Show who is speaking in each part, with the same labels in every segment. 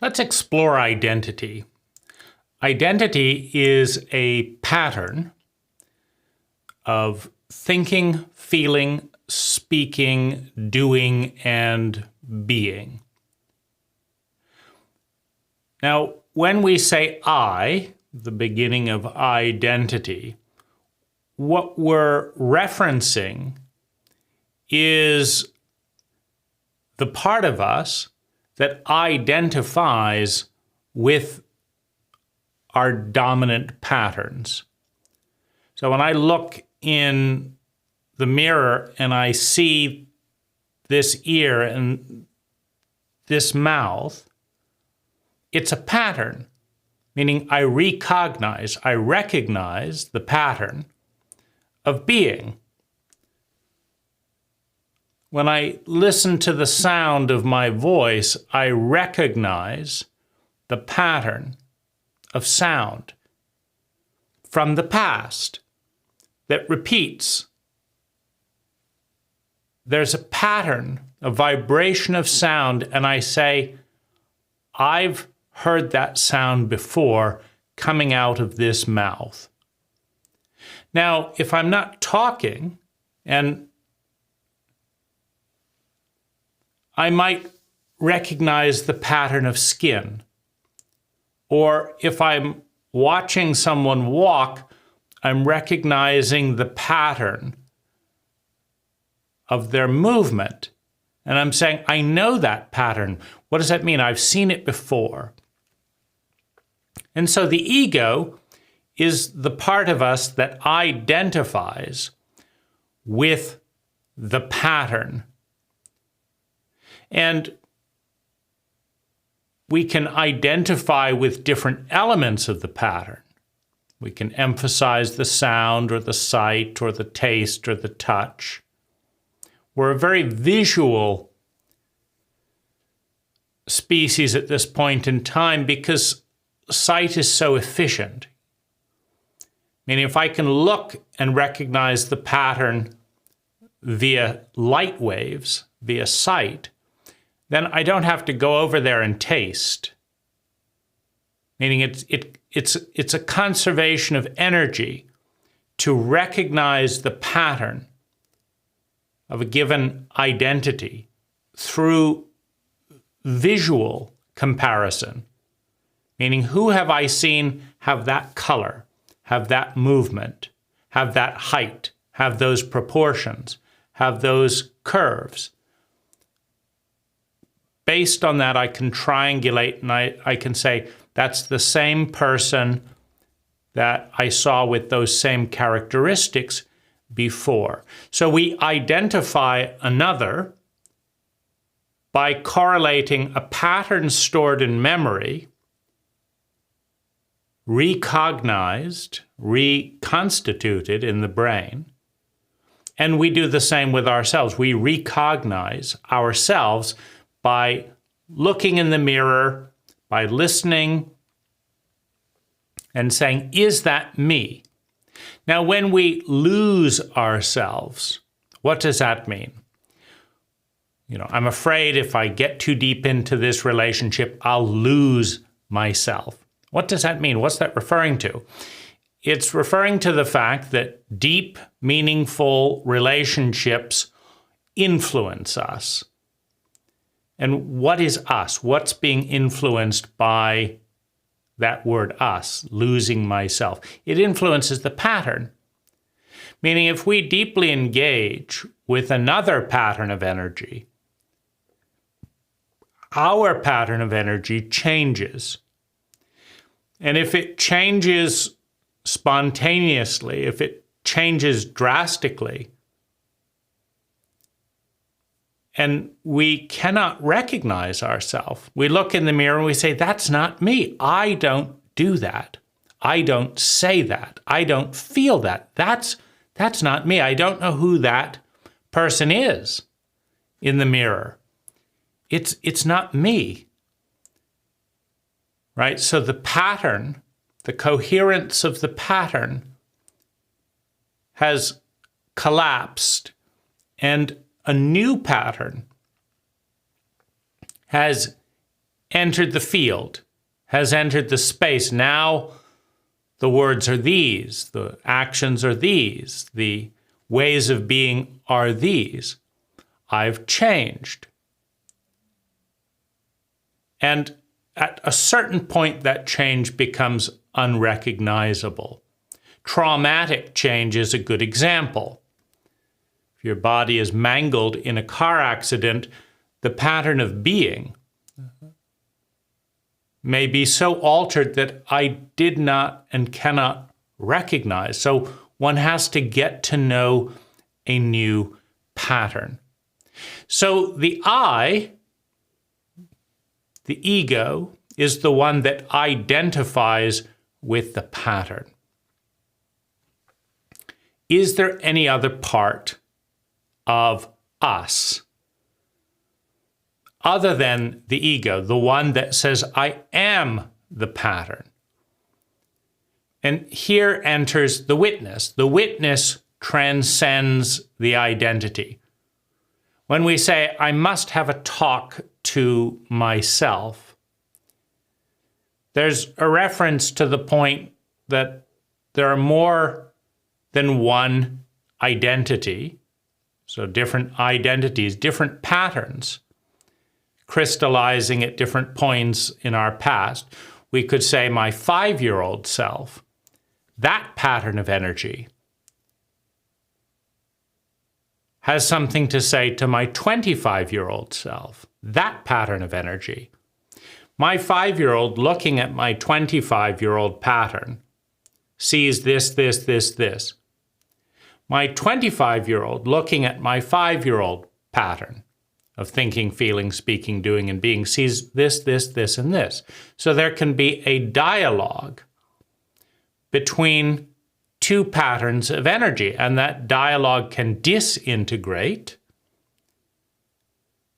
Speaker 1: Let's explore identity. Identity is a pattern of thinking, feeling, speaking, doing, and being. Now, when we say I, the beginning of identity, what we're referencing is the part of us that identifies with our dominant patterns. So when I look in the mirror and I see this ear and this mouth, it's a pattern, meaning I recognize the pattern of being. When I listen to the sound of my voice, I recognize the pattern of sound from the past that repeats. There's a pattern, a vibration of sound, and I say, I've heard that sound before coming out of this mouth. Now, if I'm not talking, and I might recognize the pattern of skin. Or if I'm watching someone walk, I'm recognizing the pattern of their movement. And I'm saying, I know that pattern. What does that mean? I've seen it before. And so the ego is the part of us that identifies with the pattern. And we can identify with different elements of the pattern. We can emphasize the sound or the sight or the taste or the touch. We're a very visual species at this point in time because sight is so efficient. Meaning if I can look and recognize the pattern via light waves, via sight, then I don't have to go over there and taste. Meaning it's a conservation of energy to recognize the pattern of a given identity through visual comparison. Meaning, who have I seen have that color, have that movement, have that height, have those proportions, have those curves? Based on that, I can triangulate and I can say, that's the same person that I saw with those same characteristics before. So we identify another by correlating a pattern stored in memory, recognized, reconstituted in the brain, and we do the same with ourselves. We recognize ourselves by looking in the mirror, by listening and saying, is that me? Now, when we lose ourselves, what does that mean? I'm afraid if I get too deep into this relationship, I'll lose myself. What does that mean? What's that referring to? It's referring to the fact that deep, meaningful relationships influence us. And what is us? What's being influenced by that word us, losing myself? It influences the pattern. Meaning if we deeply engage with another pattern of energy, our pattern of energy changes. And if it changes spontaneously, if it changes drastically, and we cannot recognize ourselves. We look in the mirror and we say, that's not me. I don't do that. I don't say that. I don't feel that. That's not me. I don't know who that person is in the mirror. It's not me. Right? So the pattern, the coherence of the pattern has collapsed, and a new pattern has entered the field, has entered the space. Now the words are these, the actions are these, the ways of being are these. I've changed. And at a certain point, that change becomes unrecognizable. Traumatic change is a good example. If your body is mangled in a car accident, the pattern of being may be so altered that I did not and cannot recognize. So one has to get to know a new pattern. So the I, the ego, is the one that identifies with the pattern. Is there any other part of us other than the ego, the one that says, I am the pattern? And here enters the witness. The witness transcends the identity. When we say, I must have a talk to myself, there's a reference to the point that there are more than one identity, so different identities, different patterns, crystallizing at different points in our past. We could say my 5-year-old self, that pattern of energy, has something to say to my 25-year-old self, that pattern of energy. My 5-year-old looking at my 25-year-old pattern sees this, this, this, this. My 25-year-old looking at my 5-year-old pattern of thinking, feeling, speaking, doing, and being sees this, this, this, and this. So there can be a dialogue between two patterns of energy, and that dialogue can disintegrate,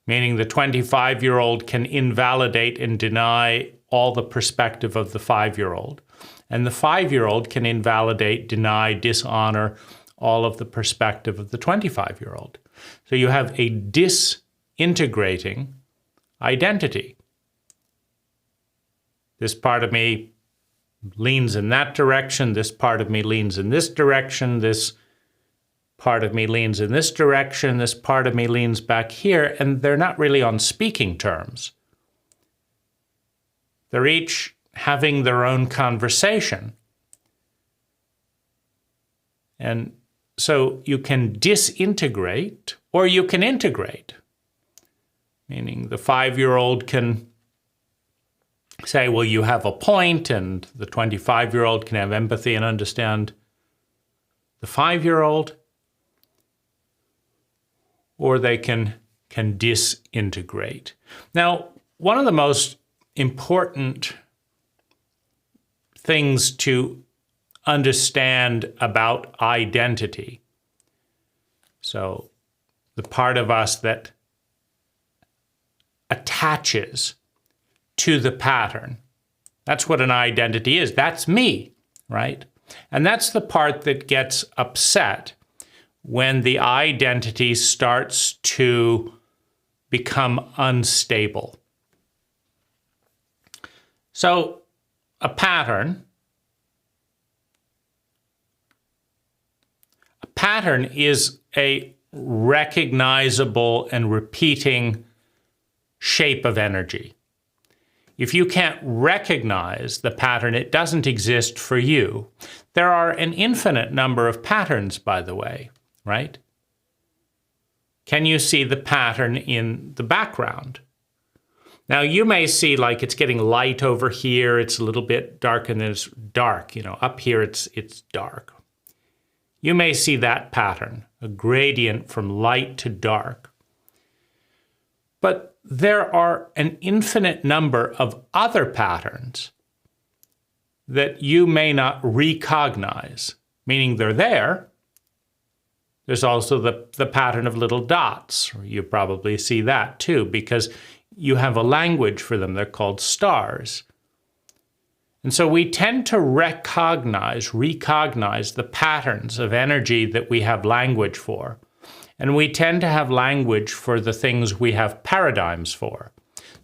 Speaker 1: meaning the 25-year-old can invalidate and deny all the perspective of the 5-year-old, and the 5-year-old can invalidate, deny, dishonor all of the perspective of the 25-year-old. So you have a disintegrating identity. This part of me leans in that direction, this part of me leans in this direction, this part of me leans in this direction, this part of me leans back here, and they're not really on speaking terms. They're each having their own conversation. And so you can disintegrate or you can integrate, meaning the 5-year-old can say, well, you have a point, and the 25-year-old can have empathy and understand the 5-year-old, or they can disintegrate. Now, one of the most important things to understand about identity, so the part of us that attaches to the pattern, that's what an identity is. That's me, right? And that's the part that gets upset when the identity starts to become unstable. So a pattern is a recognizable and repeating shape of energy. If you can't recognize the pattern, it doesn't exist for you. There are an infinite number of patterns, by the way, right? Can you see the pattern in the background? Now, you may see like it's getting light over here, it's a little bit dark, and then it's dark. Up here it's dark. You may see that pattern, a gradient from light to dark. But there are an infinite number of other patterns that you may not recognize, meaning they're there. There's also the pattern of little dots. You probably see that too, because you have a language for them. They're called stars. And so we tend to recognize the patterns of energy that we have language for. And we tend to have language for the things we have paradigms for.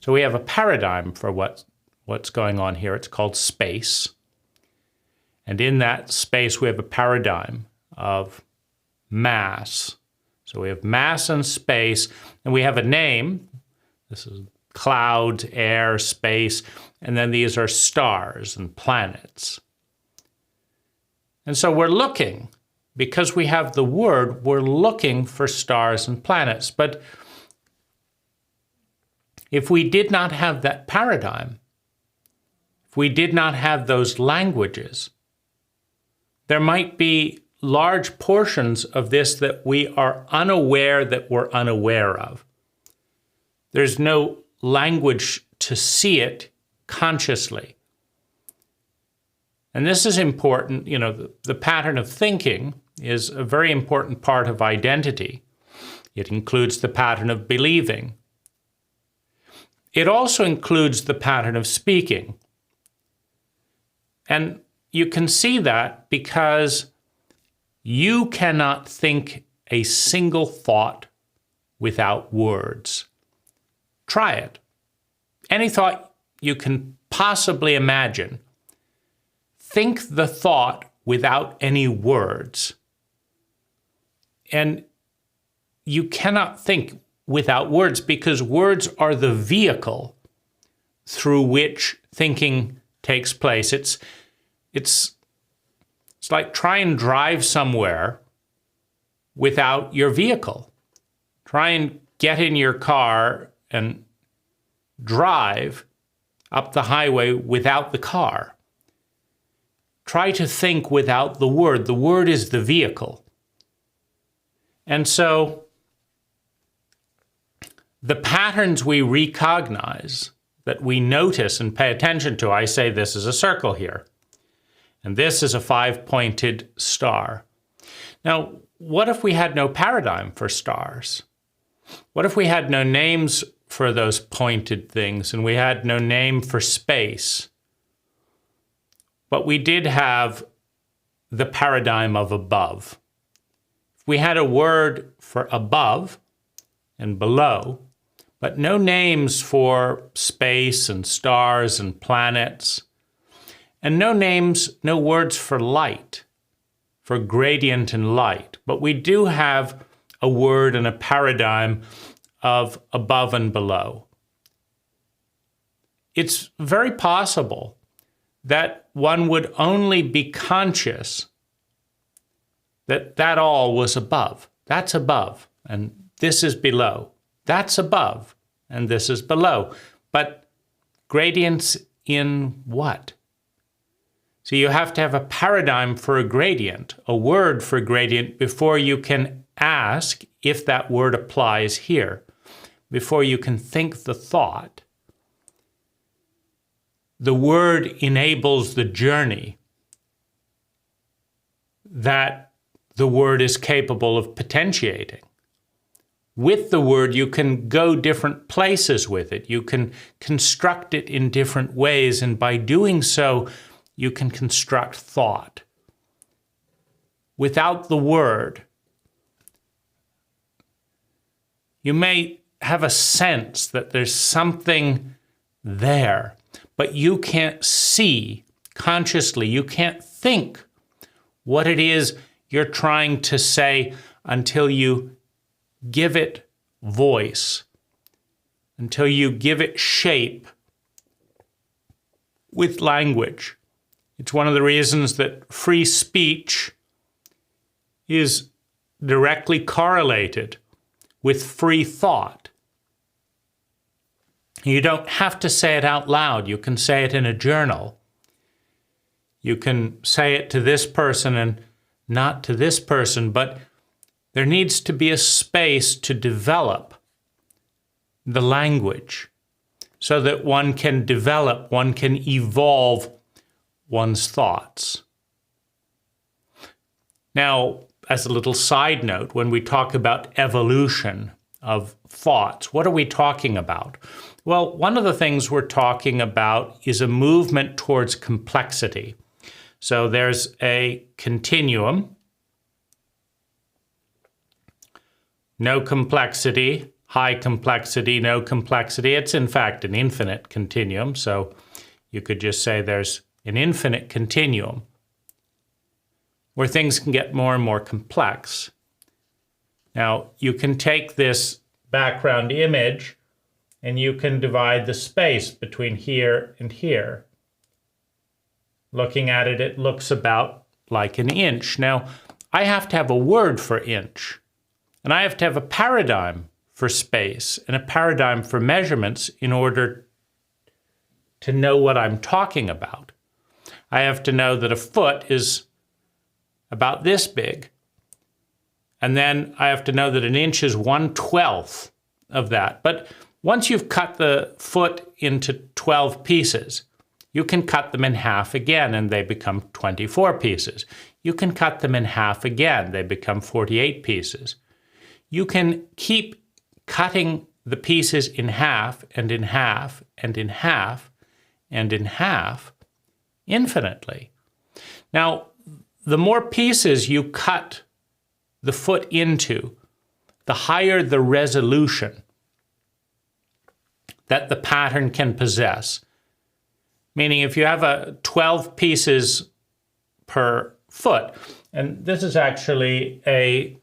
Speaker 1: So we have a paradigm for what's going on here. It's called space. And in that space, we have a paradigm of mass. So we have mass and space, and we have a name. This is clouds, air, space, and then these are stars and planets. And so we're looking, because we have the word, we're looking for stars and planets. But if we did not have that paradigm, if we did not have those languages, there might be large portions of this that we are unaware that we're unaware of. There's no language to see it consciously. And this is important. You know, the pattern of thinking is a very important part of identity. It includes the pattern of believing. It also includes the pattern of speaking. And you can see that because you cannot think a single thought without words. Try it. Any thought you can possibly imagine. Think the thought without any words. And you cannot think without words because words are the vehicle through which thinking takes place. It's like try and drive somewhere without your vehicle. Try and get in your car and drive up the highway without the car. Try to think without the word. The word is the vehicle. And so the patterns we recognize, that we notice and pay attention to, I say this is a circle here, and this is a 5-pointed star. Now, what if we had no paradigm for stars? What if we had no names for those pointed things and we had no name for space? But we did have the paradigm of above. If we had a word for above and below, but no names for space and stars and planets, and no names, no words for light, for gradient and light, but we do have a word and a paradigm of above and below. It's very possible that one would only be conscious that that all was above. That's above, and this is below. That's above, and this is below. But gradients in what? So you have to have a paradigm for a gradient, a word for gradient, before you can ask if that word applies here, before you can think the thought. The word enables the journey that the word is capable of potentiating. With the word, you can go different places with it. You can construct it in different ways, and by doing so, you can construct thought. Without the word, you may have a sense that there's something there, but you can't see consciously. You can't think what it is you're trying to say until you give it voice, until you give it shape with language. It's one of the reasons that free speech is directly correlated with free thought. You don't have to say it out loud. You can say it in a journal. You can say it to this person and not to this person, but there needs to be a space to develop the language so that one can develop, one can evolve one's thoughts. Now, as a little side note, when we talk about evolution of thoughts, what are we talking about? Well, one of the things we're talking about is a movement towards complexity. So there's a continuum, no complexity, high complexity, no complexity. It's in fact an infinite continuum, so you could just say there's an infinite continuum where things can get more and more complex. Now, you can take this background image and you can divide the space between here and here. Looking at it, it looks about like an inch. Now, I have to have a word for inch, and I have to have a paradigm for space and a paradigm for measurements in order to know what I'm talking about. I have to know that a foot is about this big, and then I have to know that an inch is 1/12 of that. But once you've cut the foot into 12 pieces, you can cut them in half again and they become 24 pieces. You can cut them in half again, they become 48 pieces. You can keep cutting the pieces in half and in half and in half and in half infinitely. Now, the more pieces you cut the foot into, the higher the resolution that the pattern can possess. Meaning if you have 12 pieces per foot, and this is actually a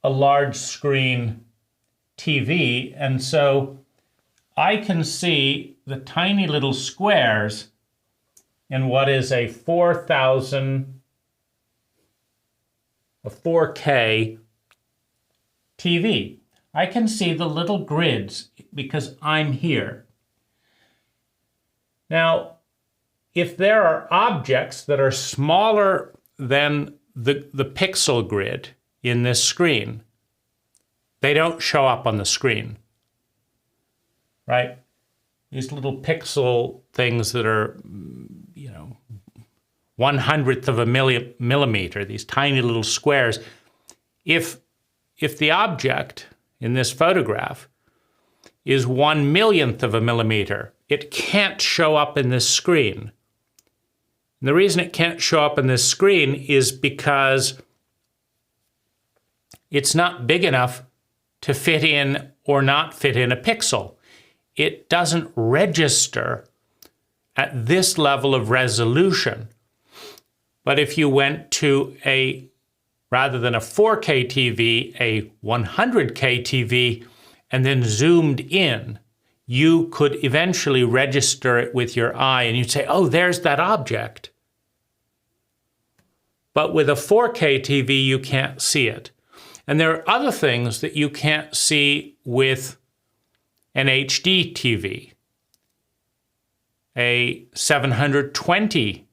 Speaker 1: large screen TV, and so I can see the tiny little squares in what is a 4K TV. I can see the little grids because I'm here. Now, if there are objects that are smaller than the pixel grid in this screen, they don't show up on the screen, right? These little pixel things that are, 1/100th of a millimeter, these tiny little squares. If the object in this photograph is 1/1,000,000th of a millimeter, it can't show up in this screen. And the reason it can't show up in this screen is because it's not big enough to fit in or not fit in a pixel. It doesn't register at this level of resolution. But if you went to rather than a 4K TV, a 100K TV, and then zoomed in, you could eventually register it with your eye and you'd say, oh, there's that object. But with a 4K TV, you can't see it. And there are other things that you can't see with an HD TV. A 720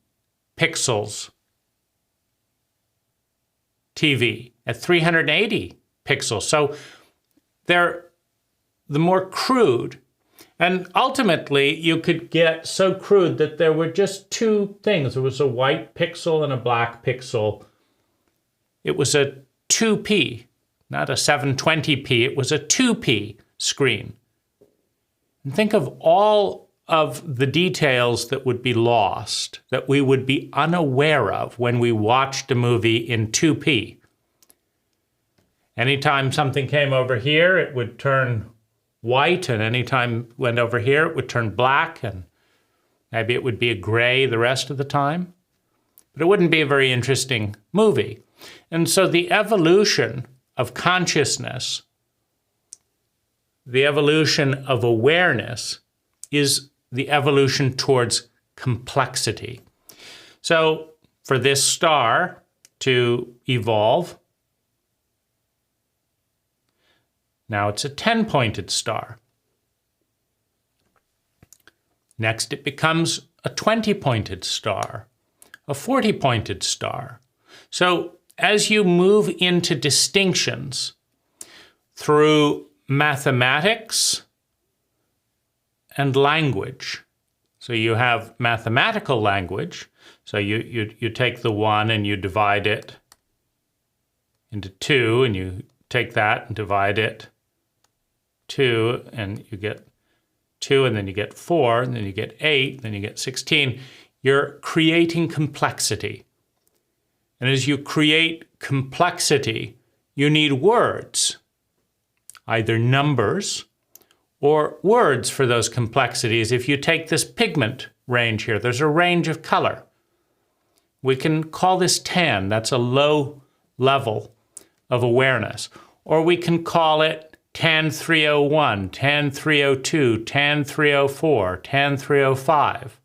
Speaker 1: pixels TV at 380 pixels. So they're the more crude. And ultimately, you could get so crude that there were just two things. There was a white pixel and a black pixel. It was a 2P, not a 720p. It was a 2P screen. And think of all of the details that would be lost, that we would be unaware of when we watched a movie in 2P. Anytime something came over here, it would turn white, and anytime it went over here, it would turn black, and maybe it would be a gray the rest of the time. But it wouldn't be a very interesting movie. And so the evolution of consciousness, the evolution of awareness, is the evolution towards complexity. So for this star to evolve, now it's a 10-pointed star. Next it becomes a 20-pointed star, a 40-pointed star. So as you move into distinctions through mathematics and language. So you have mathematical language. So you take the 1 and you divide it into 2, and you take that and divide it 2, and you get 2, and then you get 4, and then you get 8, then you get 16. You're creating complexity. And as you create complexity, you need words either numbers or words for those complexities. If you take this pigment range here, there's a range of color. We can call this tan. That's a low level of awareness. Or we can call it tan 301, tan 302, tan 304, tan 305.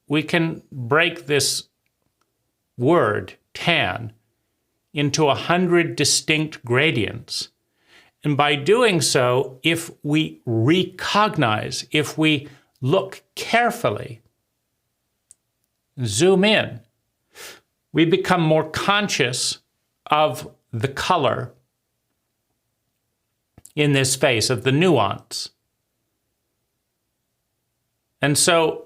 Speaker 1: We can break this word, tan, into 100 distinct gradients. And by doing so, if we recognize, if we look carefully, zoom in, we become more conscious of the color in this face, of the nuance. And so,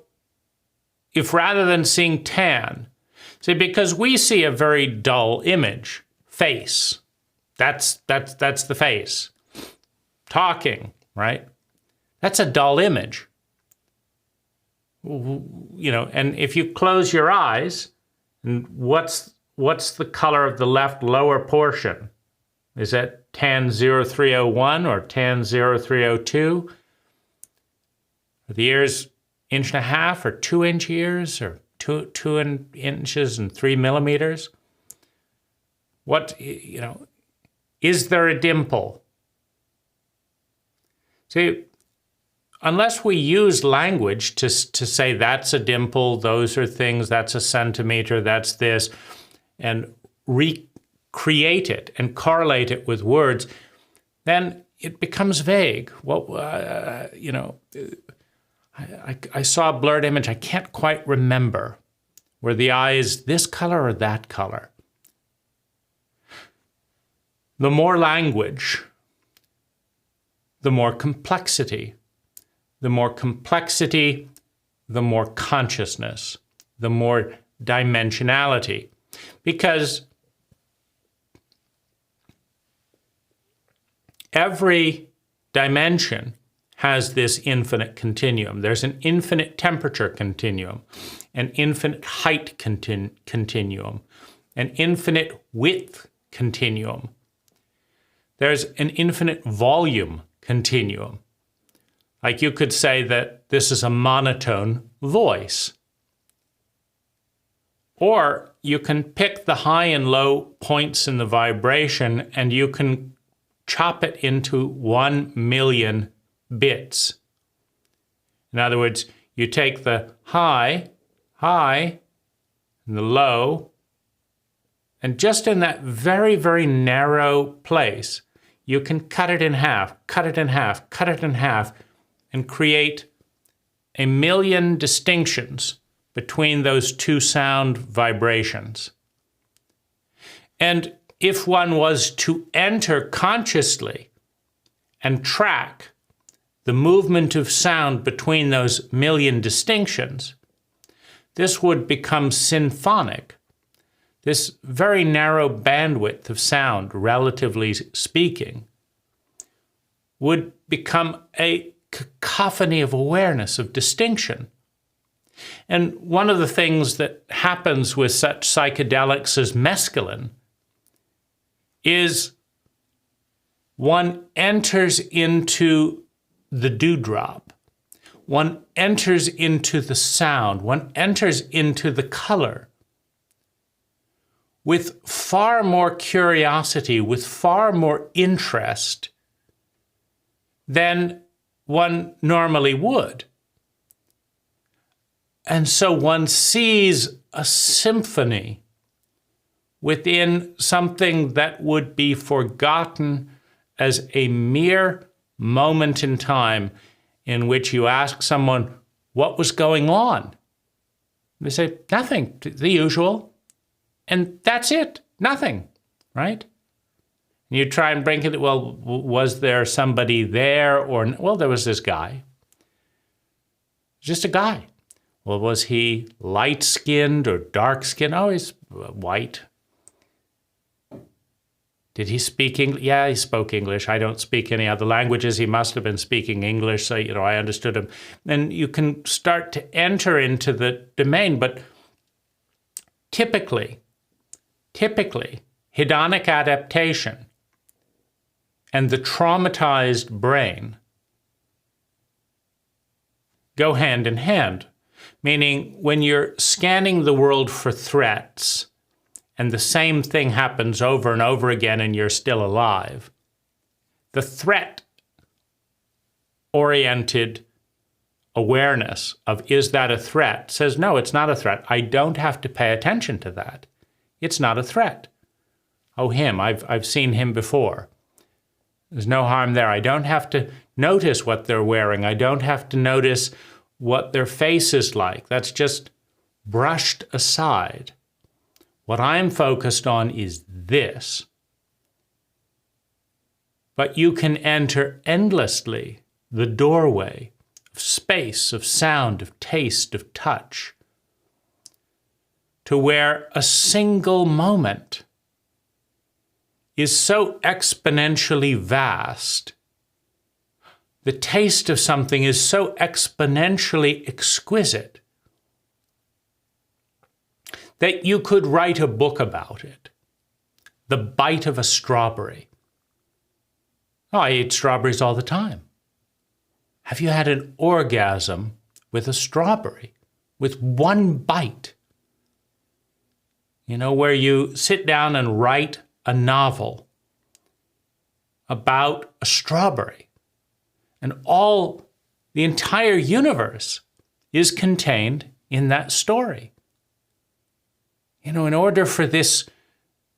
Speaker 1: if rather than seeing tan, see, because we see a very dull image, face, that's the face. Talking, right? That's a dull image. You know, and if you close your eyes, and what's the color of the left lower portion? Is that tan 0301 or tan 0302? Are the ears 1.5 inch or 2 inch ears, or 2 inches and 3 millimeters? What, you know, is there a dimple? See, unless we use language to say that's a dimple, those are things, that's a centimeter, that's this, and recreate it and correlate it with words, then it becomes vague. Well, you know, I saw a blurred image. I can't quite remember where the eye is this color or that color. The more language, the more complexity. The more complexity, the more consciousness, the more dimensionality. Because every dimension has this infinite continuum. There's an infinite temperature continuum, an infinite height continuum, an infinite width continuum. There's an infinite volume continuum. Like you could say that this is a monotone voice. Or you can pick the high and low points in the vibration and you can chop it into 1 million bits. In other words, you take the high, and the low, and just in that very, very narrow place, you can cut it in half, cut it in half, cut it in half, and create 1 million distinctions between those two sound vibrations. And if one was to enter consciously and track the movement of sound between those 1 million distinctions, this would become symphonic. This very narrow bandwidth of sound, relatively speaking, would become a cacophony of awareness, of distinction. And one of the things that happens with such psychedelics as mescaline is one enters into the dewdrop, one enters into the sound, one enters into the color with far more curiosity, with far more interest than one normally would. And so one sees a symphony within something that would be forgotten as a mere moment in time in which you ask someone, what was going on? They say, nothing, the usual. And that's it, nothing, right? And you try and bring it, well, was there somebody there? Or, well, there was this guy. Just a guy. Well, was he light-skinned or dark-skinned? Oh, he's white. Did he speak English? Yeah, he spoke English. I don't speak any other languages. He must have been speaking English, so, I understood him. And you can start to enter into the domain, but typically, hedonic adaptation and the traumatized brain go hand in hand. Meaning, when you're scanning the world for threats, and the same thing happens over and over again and you're still alive, the threat-oriented awareness of, is that a threat, says, no, it's not a threat. I don't have to pay attention to that. It's not a threat. Oh, him, I've seen him before. There's no harm there. I don't have to notice what they're wearing. I don't have to notice what their face is like. That's just brushed aside. What I'm focused on is this. But you can enter endlessly the doorway of space, of sound, of taste, of touch, to where a single moment is so exponentially vast. The taste of something is so exponentially exquisite that you could write a book about it. The bite of a strawberry. Oh, I eat strawberries all the time. Have you had an orgasm with a strawberry? With one bite? You know, where you sit down and write a novel about a strawberry. And the entire universe is contained in that story. You know, in order for this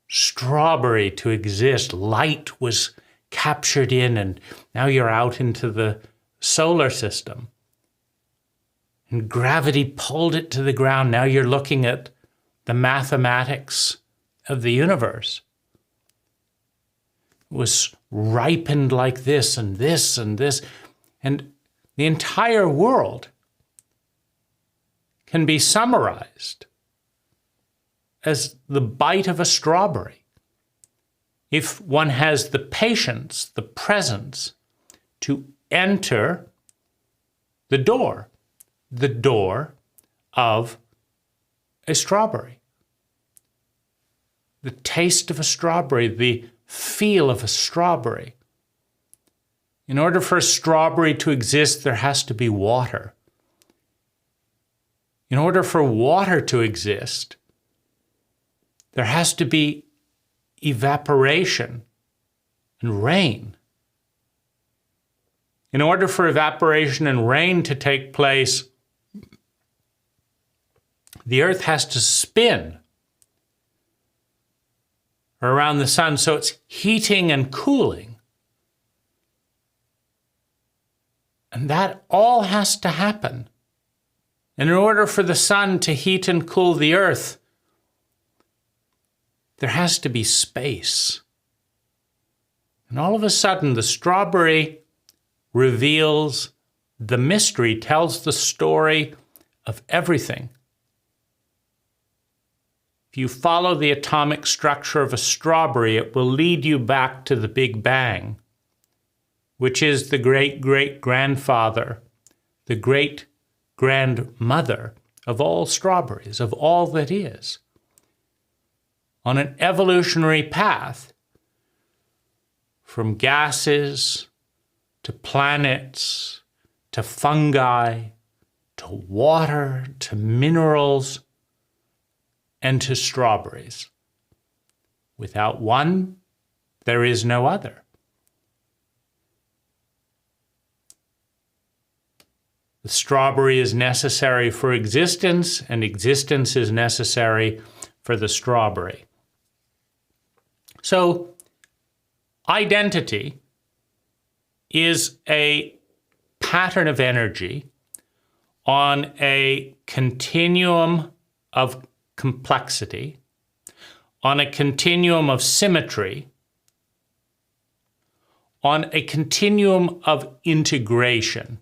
Speaker 1: strawberry to exist, light was captured in, and now you're out into the solar system. And gravity pulled it to the ground. Now you're looking at the mathematics of the universe. It was ripened like this and this and this. And the entire world can be summarized as the bite of a strawberry, if one has the patience, the presence to enter the door of a strawberry. The taste of a strawberry, the feel of a strawberry. In order for a strawberry to exist, there has to be water. In order for water to exist, there has to be evaporation and rain. In order for evaporation and rain to take place, the earth has to spin around the sun, so it's heating and cooling. And that all has to happen. And in order for the sun to heat and cool the earth, there has to be space. And all of a sudden, the strawberry reveals the mystery, tells the story of everything. If you follow the atomic structure of a strawberry, it will lead you back to the Big Bang, which is the great-great-grandfather, the great-grandmother of all strawberries, of all that is. On an evolutionary path, from gases to planets to fungi to water to minerals and to strawberries. Without one, there is no other. The strawberry is necessary for existence, and existence is necessary for the strawberry. So, identity is a pattern of energy on a continuum of complexity, on a continuum of symmetry, on a continuum of integration.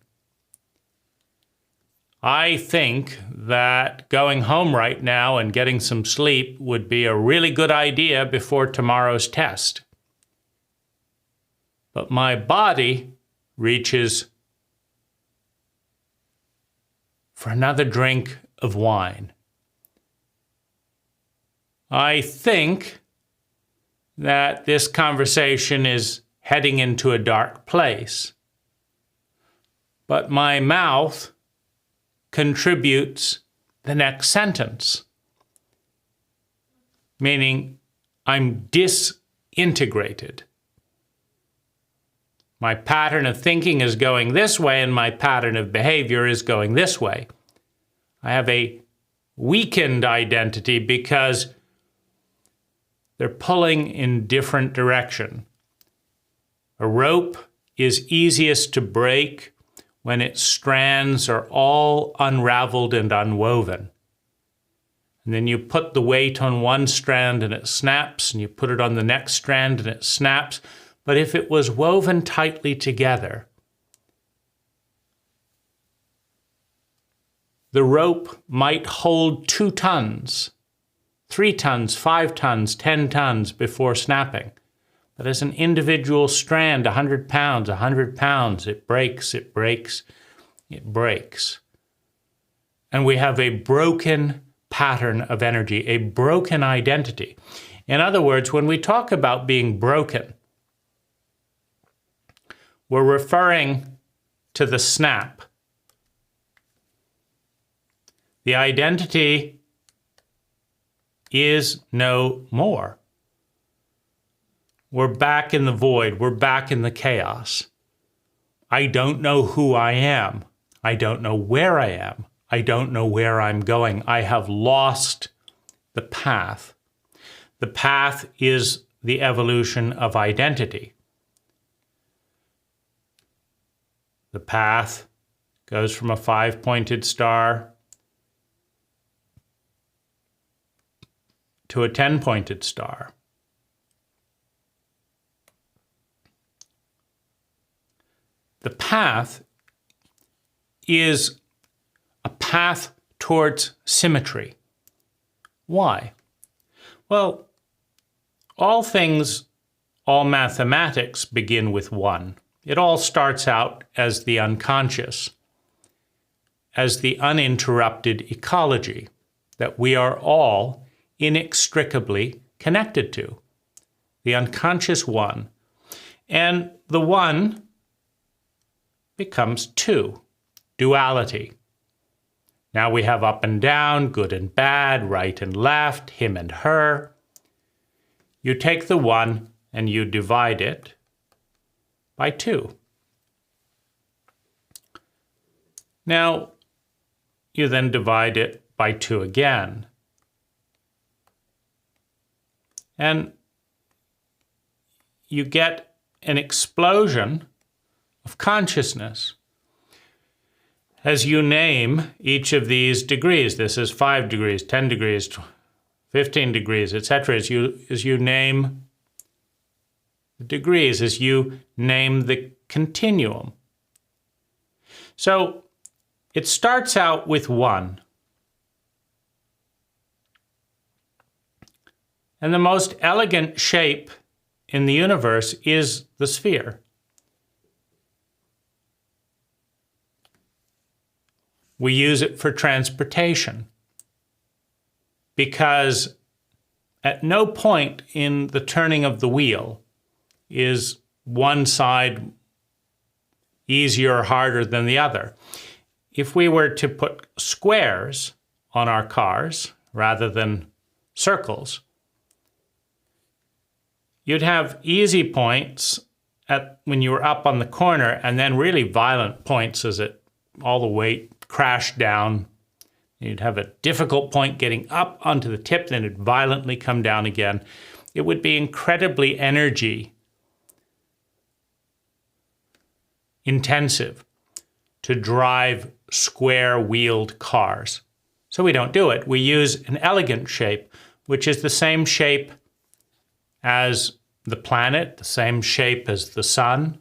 Speaker 1: I think that going home right now and getting some sleep would be a really good idea before tomorrow's test. But my body reaches for another drink of wine. I think that this conversation is heading into a dark place. But my mouth contributes the next sentence, meaning I'm disintegrated. My pattern of thinking is going this way, and my pattern of behavior is going this way. I have a weakened identity because they're pulling in different direction. A rope is easiest to break when its strands are all unraveled and unwoven. And then you put the weight on one strand and it snaps, and you put it on the next strand and it snaps. But if it was woven tightly together, the rope might hold 2 tons, 3 tons, 5 tons, 10 tons before snapping. But as an individual strand, 100 pounds, 100 pounds, it breaks, it breaks, it breaks. And we have a broken pattern of energy, a broken identity. In other words, when we talk about being broken, we're referring to the snap. The identity is no more. We're back in the void. We're back in the chaos. I don't know who I am. I don't know where I am. I don't know where I'm going. I have lost the path. The path is the evolution of identity. The path goes from a 5-pointed star to a 10-pointed star. The path is a path towards symmetry. Why? Well, all mathematics begin with 1. It all starts out as the unconscious, as the uninterrupted ecology that we are all inextricably connected to. The unconscious 1. And the 1 becomes 2, duality. Now we have up and down, good and bad, right and left, him and her. You take the 1 and you divide it by 2. Now you then divide it by 2 again. And you get an explosion of consciousness. As you name each of these degrees, this is 5 degrees, 10 degrees, 15 degrees, etc. As you name the degrees, as you name the continuum. So it starts out with 1. And the most elegant shape in the universe is the sphere. We use it for transportation because at no point in the turning of the wheel is one side easier or harder than the other. If we were to put squares on our cars rather than circles, you'd have easy points when you were up on the corner and then really violent points as all the weight crashed down. You'd have a difficult point getting up onto the tip, then it'd violently come down again. It would be incredibly energy intensive to drive square-wheeled cars. So we don't do it. We use an elegant shape, which is the same shape as the planet, the same shape as the sun,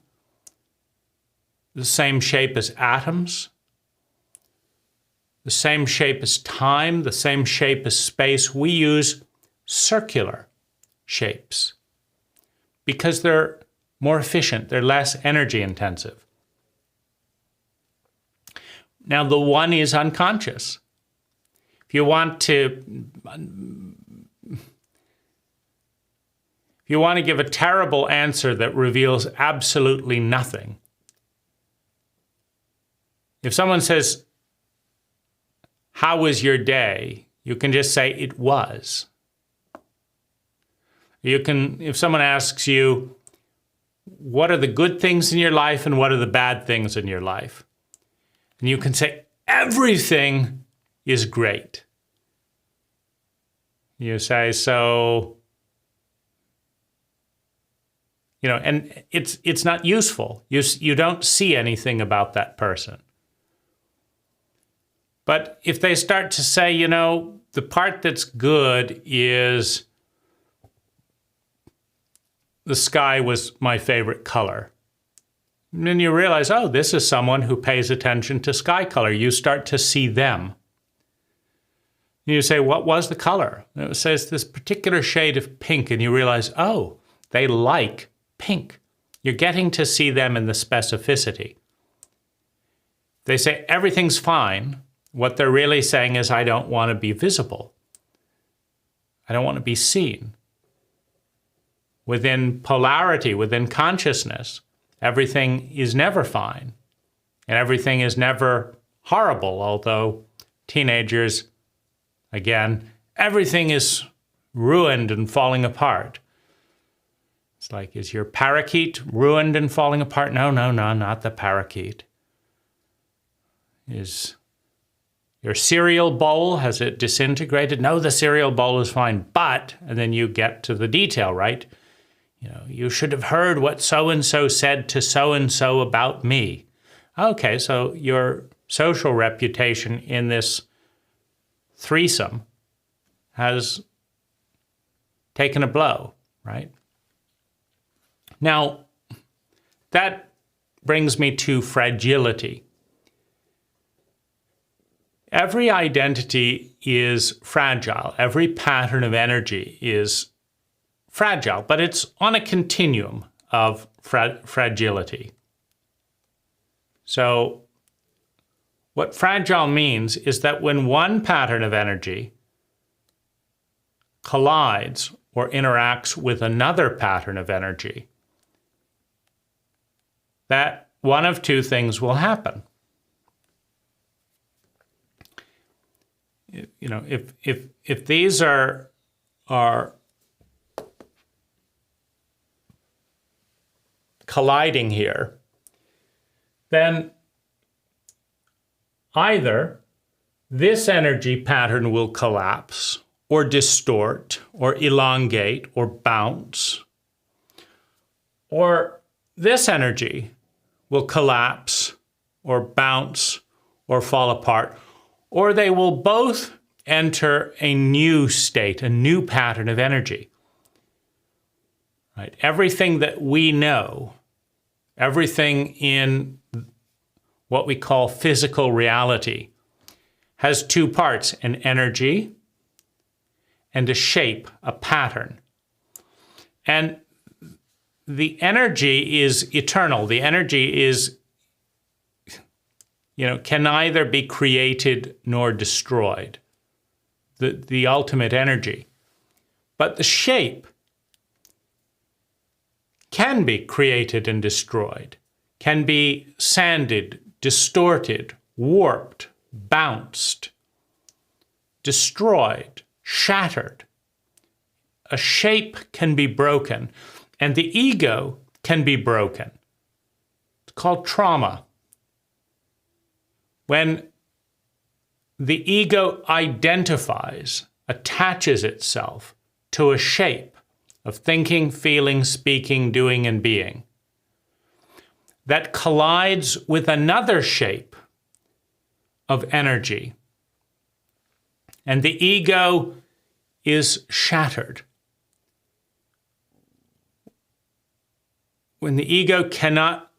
Speaker 1: the same shape as atoms, the same shape as time, the same shape as space. We use circular shapes because they're more efficient, they're less energy intensive. Now, the 1 is unconscious. If you want to If you want to give a terrible answer that reveals absolutely nothing, if someone says, "How was your day?" you can just say, "It was." If someone asks you, "What are the good things in your life and what are the bad things in your life?" and you can say, "Everything is great." You say, so, and it's not useful. You don't see anything about that person. But if they start to say, the part that's good is the sky was my favorite color. And then you realize, oh, this is someone who pays attention to sky color. You start to see them. And you say, what was the color? And it says this particular shade of pink. And you realize, oh, they like pink. You're getting to see them in the specificity. They say everything's fine. What they're really saying is, I don't want to be visible. I don't want to be seen. Within polarity, within consciousness, everything is never fine. And everything is never horrible, although teenagers, again, everything is ruined and falling apart. It's like, is your parakeet ruined and falling apart? No, not the parakeet. Is your cereal bowl, has it disintegrated? No, the cereal bowl is fine, but, and then you get to the detail, right? You should have heard what so-and-so said to so-and-so about me. Okay, so your social reputation in this threesome has taken a blow, right? Now, that brings me to fragility. Every identity is fragile. Every pattern of energy is fragile, but it's on a continuum of fragility. So what fragile means is that when one pattern of energy collides or interacts with another pattern of energy, that one of two things will happen. If these are colliding here, then either this energy pattern will collapse or distort or elongate or bounce, or this energy will collapse or bounce or fall apart, or they will both enter a new state, a new pattern of energy. Right? Everything that we know, everything in what we call physical reality, has two parts: an energy and a shape, a pattern. And the energy is eternal. The energy is, can neither be created nor destroyed, the ultimate energy. But the shape can be created and destroyed, can be sanded, distorted, warped, bounced, destroyed, shattered. A shape can be broken, and the ego can be broken. It's called trauma. When the ego identifies, attaches itself to a shape of thinking, feeling, speaking, doing, and being that collides with another shape of energy, and the ego is shattered. When the ego cannot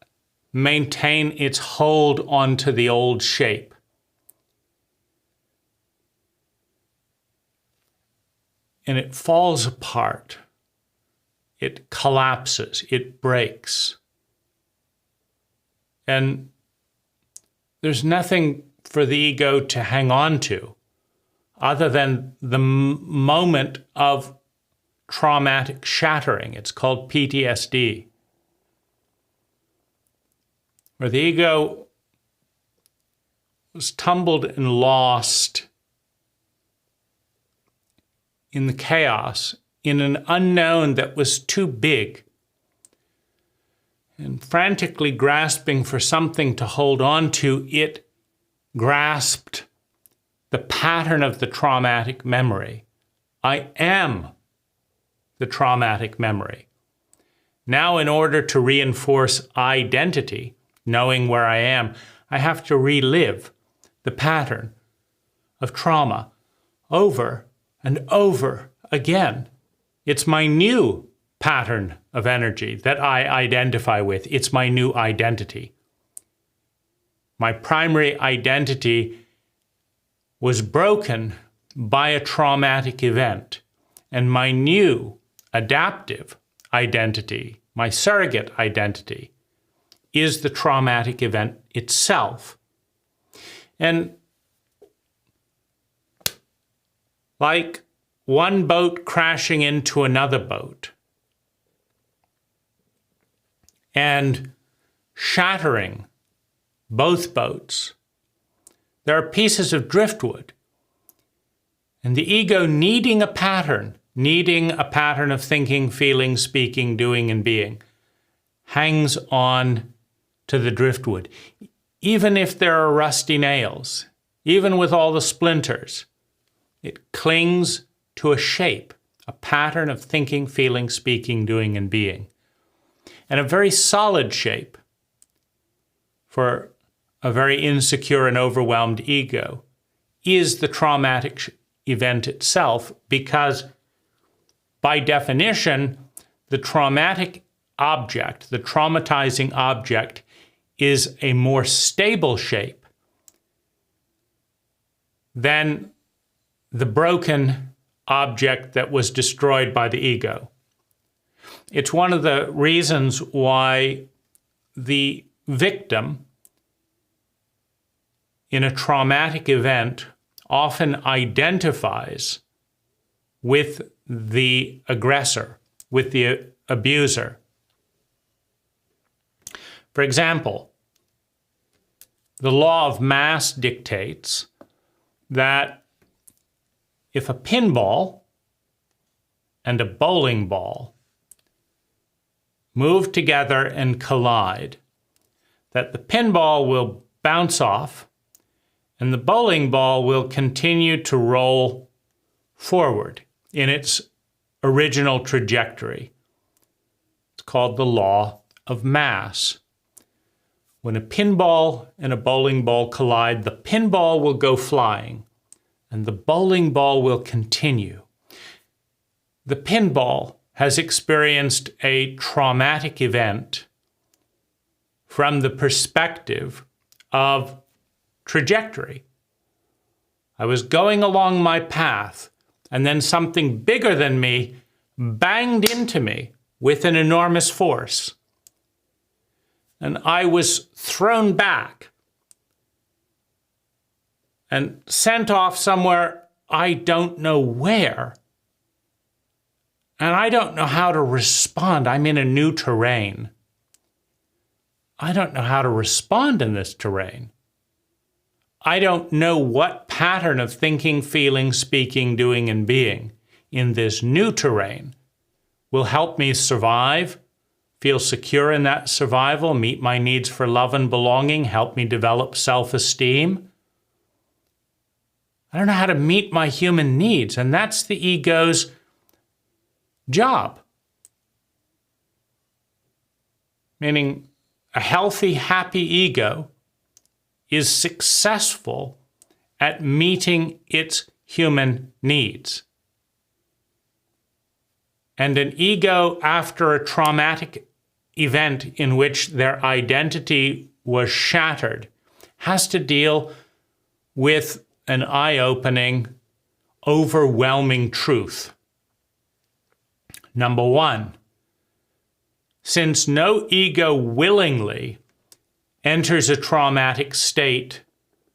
Speaker 1: maintain its hold onto the old shape, and it falls apart, it collapses, it breaks. And there's nothing for the ego to hang on to other than the moment of traumatic shattering. It's called PTSD, where the ego was tumbled and lost in the chaos, in an unknown that was too big, and frantically grasping for something to hold on to, it grasped the pattern of the traumatic memory. I am the traumatic memory. Now, in order to reinforce identity, knowing where I am, I have to relive the pattern of trauma over and over again. It's my new pattern of energy that I identify with. It's my new identity. My primary identity was broken by a traumatic event, and my new adaptive identity, my surrogate identity, is the traumatic event itself. And like one boat crashing into another boat and shattering both boats, there are pieces of driftwood. And the ego needing a pattern of thinking, feeling, speaking, doing, and being, hangs on to the driftwood. Even if there are rusty nails, even with all the splinters, it clings to a shape, a pattern of thinking, feeling, speaking, doing, and being. And a very solid shape for a very insecure and overwhelmed ego is the traumatic event itself, because by definition, the traumatic object, the traumatizing object, is a more stable shape than the broken object that was destroyed by the ego. It's one of the reasons why the victim in a traumatic event often identifies with the aggressor, with the abuser. For example, the law of mass dictates that if a pinball and a bowling ball move together and collide, that the pinball will bounce off and the bowling ball will continue to roll forward in its original trajectory. It's called the law of mass. When a pinball and a bowling ball collide, the pinball will go flying and the bowling ball will continue. The pinball has experienced a traumatic event from the perspective of trajectory. I was going along my path, and then something bigger than me banged into me with an enormous force. And I was thrown back and sent off somewhere I don't know where. And I don't know how to respond. I'm in a new terrain. I don't know how to respond in this terrain. I don't know what pattern of thinking, feeling, speaking, doing, and being in this new terrain will help me survive, feel secure in that survival, meet my needs for love and belonging, help me develop self-esteem. I don't know how to meet my human needs, and that's the ego's job. Meaning, a healthy, happy ego is successful at meeting its human needs. And an ego, after a traumatic event in which their identity was shattered, has to deal with an eye-opening, overwhelming truth. Number one, since no ego willingly enters a traumatic state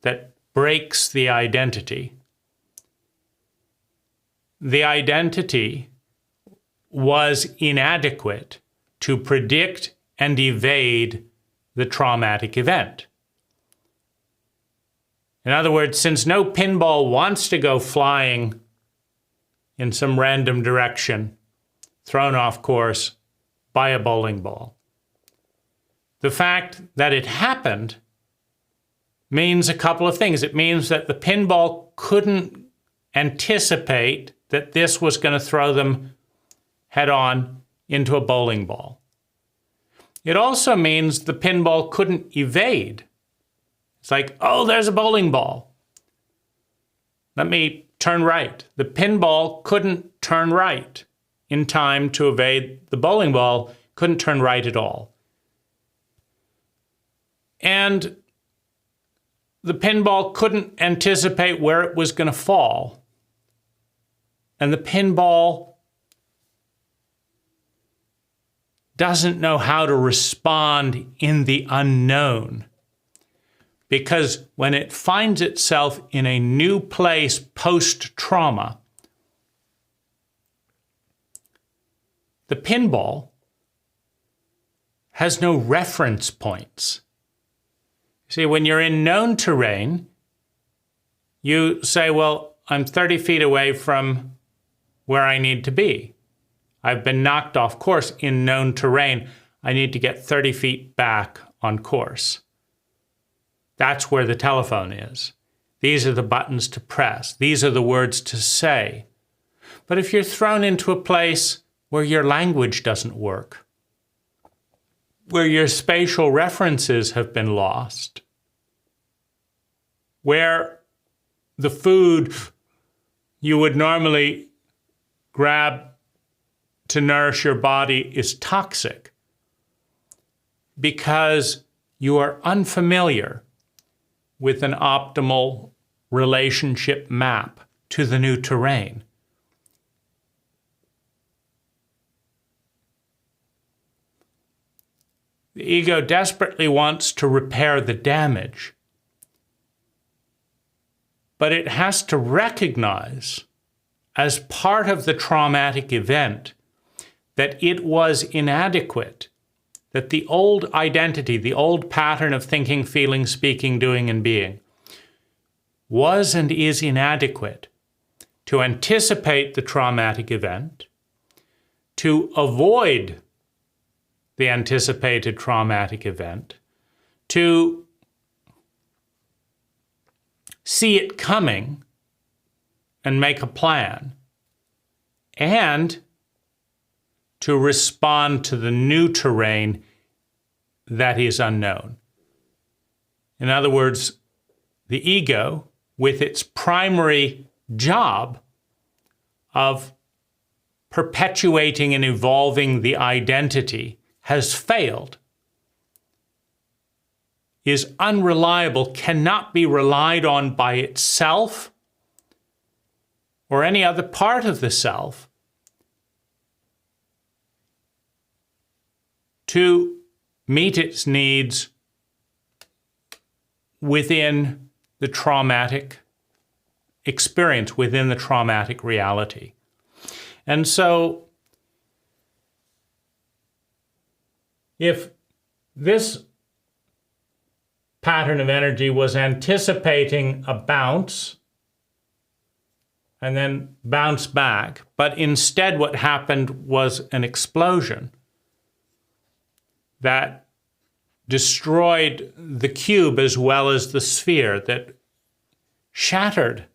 Speaker 1: that breaks the identity was inadequate to predict and evade the traumatic event. In other words, since no pinball wants to go flying in some random direction, thrown off course by a bowling ball, the fact that it happened means a couple of things. It means that the pinball couldn't anticipate that this was going to throw them head on into a bowling ball. It also means the pinball couldn't evade. It's like, oh, there's a bowling ball. Let me turn right. The pinball couldn't turn right in time to evade the bowling ball, couldn't turn right at all. And the pinball couldn't anticipate where it was going to fall. And the pinball doesn't know how to respond in the unknown. Because when it finds itself in a new place post-trauma, the pinball has no reference points. See, when you're in known terrain, you say, well, I'm 30 feet away from where I need to be. I've been knocked off course in known terrain. I need to get 30 feet back on course. That's where the telephone is. These are the buttons to press. These are the words to say. But if you're thrown into a place where your language doesn't work, where your spatial references have been lost, where the food you would normally grab to nourish your body is toxic because you are unfamiliar with an optimal relationship map to the new terrain. The ego desperately wants to repair the damage, but it has to recognize as part of the traumatic event that it was inadequate, that the old identity, the old pattern of thinking, feeling, speaking, doing, and being was and is inadequate to anticipate the traumatic event, to avoid the anticipated traumatic event, to see it coming and make a plan, and to respond to the new terrain that is unknown. In other words, the ego, with its primary job of perpetuating and evolving the identity, has failed, is unreliable, cannot be relied on by itself or any other part of the self to meet its needs within the traumatic experience, within the traumatic reality. And so, if this pattern of energy was anticipating a bounce and then bounce back, but instead what happened was an explosion that destroyed the cube as well as the sphere, that shattered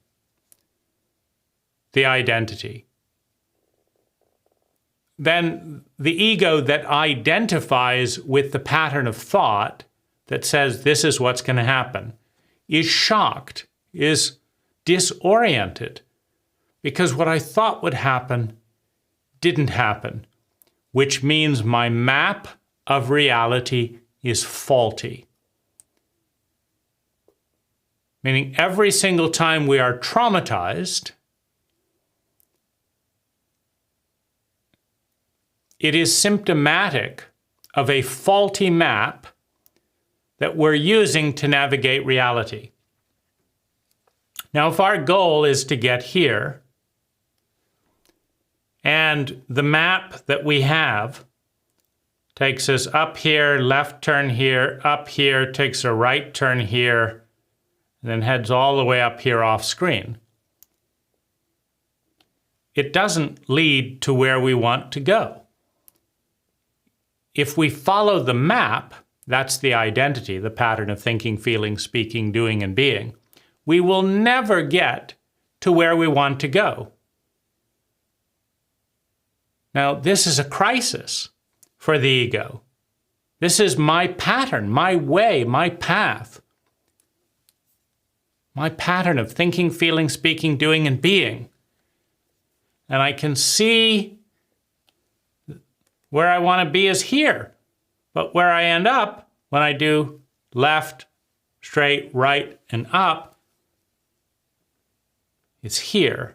Speaker 1: the identity, then the ego that identifies with the pattern of thought that says this is what's going to happen is shocked, is disoriented, because what I thought would happen didn't happen, which means my map of reality is faulty. Meaning every single time we are traumatized, it is symptomatic of a faulty map that we're using to navigate reality. Now, if our goal is to get here, And the map that we have takes us up here, left turn here, up here, takes a right turn here, and then heads all the way up here off screen. It doesn't lead to where we want to go. If we follow the map, that's the identity, the pattern of thinking, feeling, speaking, doing, and being, we will never get to where we want to go. Now, this is a crisis for the ego. This is my pattern, my way, my path. My pattern of thinking, feeling, speaking, doing, and being. And I can see where I want to be is here. But where I end up when I do left, straight, right, and up, it's here.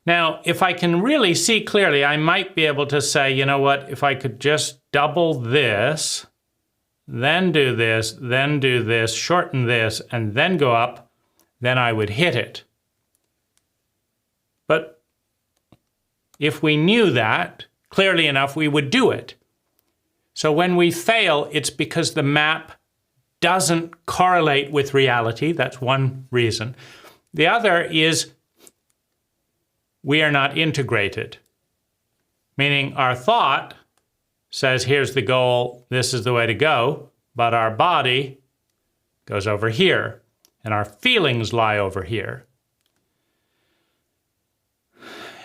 Speaker 1: Now, if I can really see clearly, I might be able to say, you know what, if I could just double this, then do this, shorten this, and then go up, then I would hit it. But if we knew that clearly enough, we would do it. So when we fail, it's because the map doesn't correlate with reality. That's one reason. The other is we are not integrated, meaning our thought says, here's the goal, this is the way to go, but our body goes over here, and our feelings lie over here.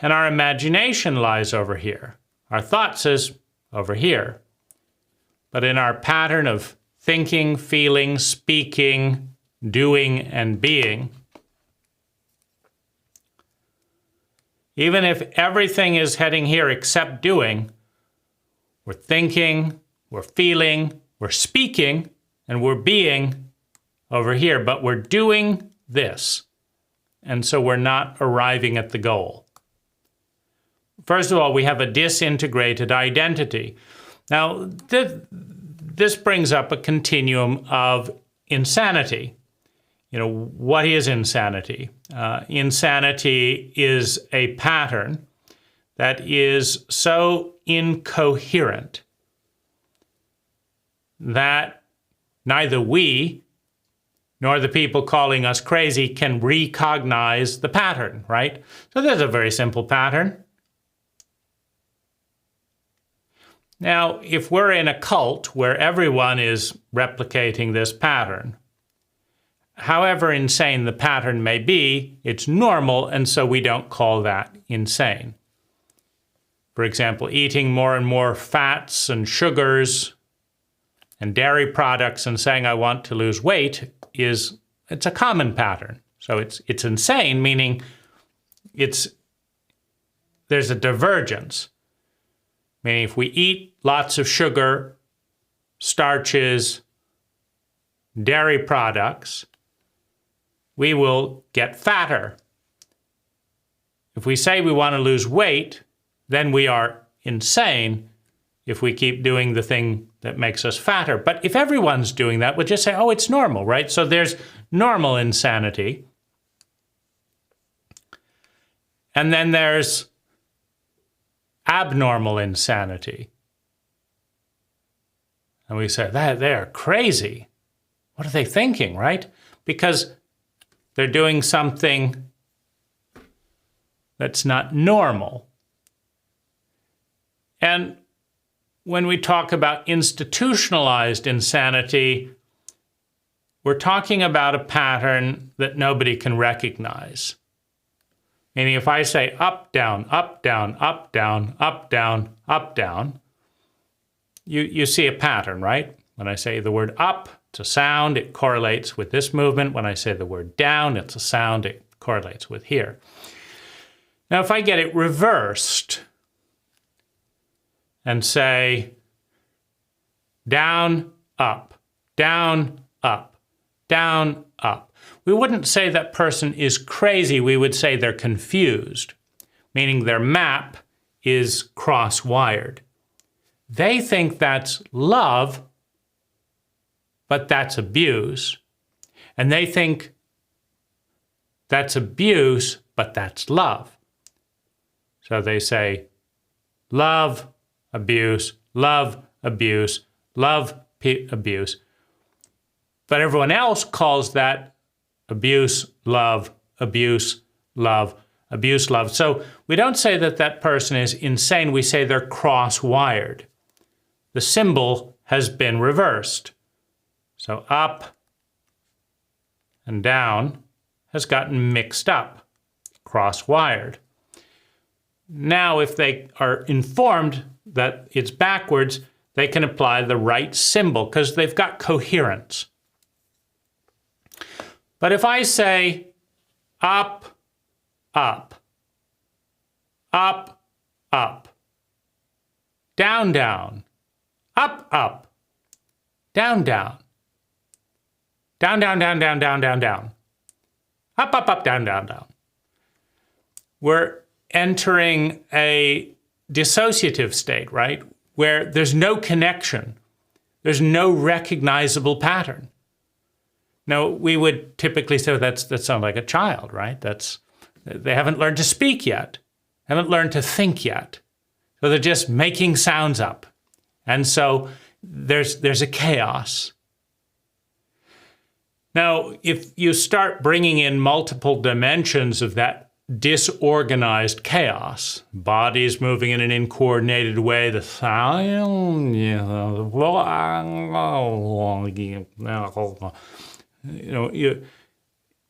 Speaker 1: And our imagination lies over here. Our thoughts is over here. But in our pattern of thinking, feeling, speaking, doing, and being, even if everything is heading here except doing, we're thinking, we're feeling, we're speaking, and we're being over here, but we're doing this. And so we're not arriving at the goal. First of all, we have a disintegrated identity. Now, this brings up a continuum of insanity. You know, what is insanity? Insanity is a pattern that is so incoherent that neither we nor the people calling us crazy can recognize the pattern, right? So there's a very simple pattern. Now, if we're in a cult where everyone is replicating this pattern, however insane the pattern may be, it's normal, and so we don't call that insane. For example, eating more and more fats and sugars and dairy products and saying I want to lose weight it's a common pattern. So it's insane, meaning there's a divergence. Meaning if we eat lots of sugar, starches, dairy products, we will get fatter. If we say we want to lose weight, then we are insane if we keep doing the thing that makes us fatter. But if everyone's doing that, we'll just say, oh, it's normal, right? So there's normal insanity. And then there's abnormal insanity. And we say, they're crazy. What are they thinking, right? Because they're doing something that's not normal. And when we talk about institutionalized insanity, we're talking about a pattern that nobody can recognize. Meaning if I say up, down, up, down, up, down, up, down, up, down, you see a pattern, right? When I say the word up, it's a sound, it correlates with this movement. When I say the word down, it's a sound, it correlates with here. Now, if I get it reversed and say down, up, down, up, down, up, we wouldn't say that person is crazy. We would say they're confused, meaning their map is cross-wired. They think that's love, but that's abuse. And they think that's abuse, but that's love. So they say love, abuse, love, abuse, love, abuse. But everyone else calls that abuse, love, abuse, love, abuse, love. So we don't say that that person is insane. We say they're cross-wired. The symbol has been reversed. So up and down has gotten mixed up, cross-wired. Now, if they are informed that it's backwards, they can apply the right symbol because they've got coherence. But if I say up, up, up, up, down, down, up, up, down, down, down, down, down, down, down, down, down, up, up, up, down, down, down, we're entering a dissociative state, right? Where there's no connection. There's no recognizable pattern. Now, we would typically say, that sounds like a child, right? They haven't learned to speak yet, haven't learned to think yet. So they're just making sounds up. And so there's a chaos. Now, if you start bringing in multiple dimensions of that disorganized chaos, bodies moving in an uncoordinated way, the sound,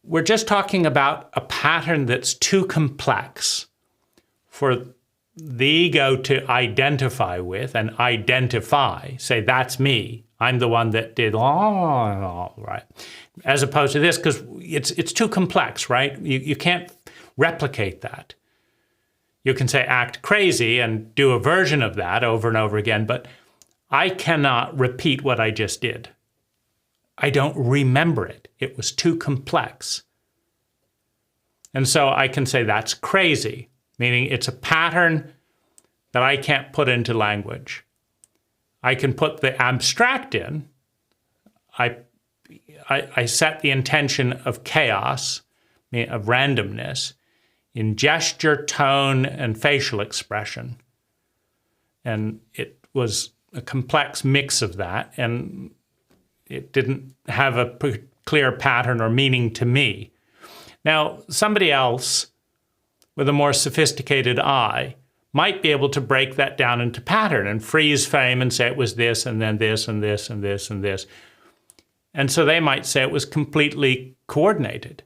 Speaker 1: we're just talking about a pattern that's too complex for the ego to identify with and identify, say, that's me. I'm the one that did, right. As opposed to this, because it's too complex, right? You can't replicate that. You can say act crazy and do a version of that over and over again, but I cannot repeat what I just did. I don't remember it. It was too complex. And so I can say that's crazy, meaning it's a pattern that I can't put into language. I can put the abstract in. I set the intention of chaos, of randomness, in gesture, tone, and facial expression. And it was a complex mix of that, and it didn't have a clear pattern or meaning to me. Now, somebody else with a more sophisticated eye might be able to break that down into pattern and freeze frame and say it was this, and then this, and this, and this, and this. And so they might say it was completely coordinated.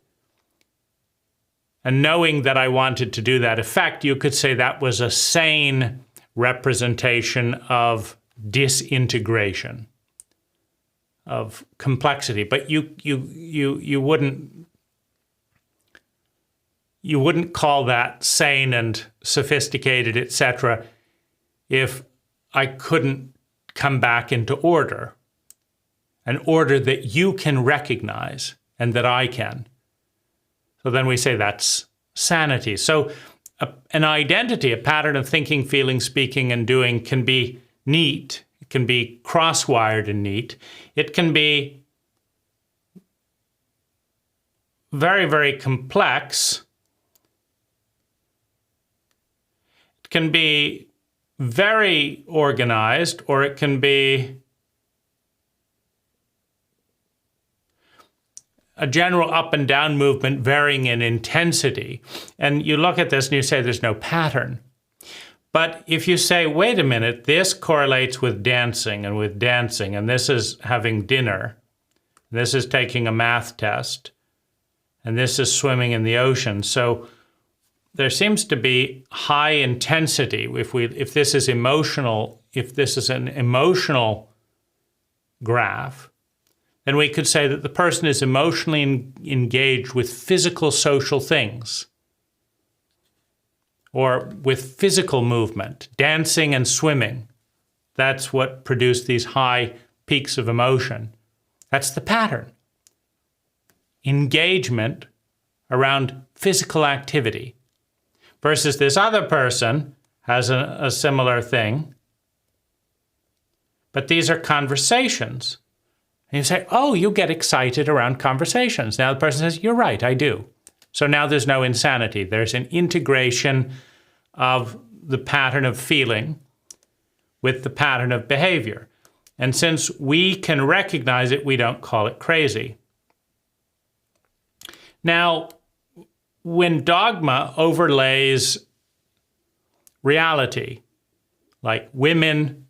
Speaker 1: And knowing that I wanted to do that effect, you could say that was a sane representation of disintegration, of complexity. But you wouldn't call that sane and sophisticated, etc., if I couldn't come back into order, an order that you can recognize and that I can. So then we say that's sanity. So an identity, a pattern of thinking, feeling, speaking, and doing can be neat. It can be cross-wired and neat. It can be very, very complex. It can be very organized, or it can be a general up and down movement varying in intensity. And you look at this and you say there's no pattern. But if you say, wait a minute, this correlates with dancing, and this is having dinner, this is taking a math test, and this is swimming in the ocean. So there seems to be high intensity. If this is emotional, if this is an emotional graph, then we could say that the person is emotionally engaged with physical social things, or with physical movement, dancing and swimming. That's what produced these high peaks of emotion. That's the pattern. Engagement around physical activity. Versus this other person has a similar thing, but these are conversations. And you say, oh, you get excited around conversations. Now the person says, you're right, I do. So now there's no insanity. There's an integration of the pattern of feeling with the pattern of behavior. And since we can recognize it, we don't call it crazy. Now, when dogma overlays reality, like women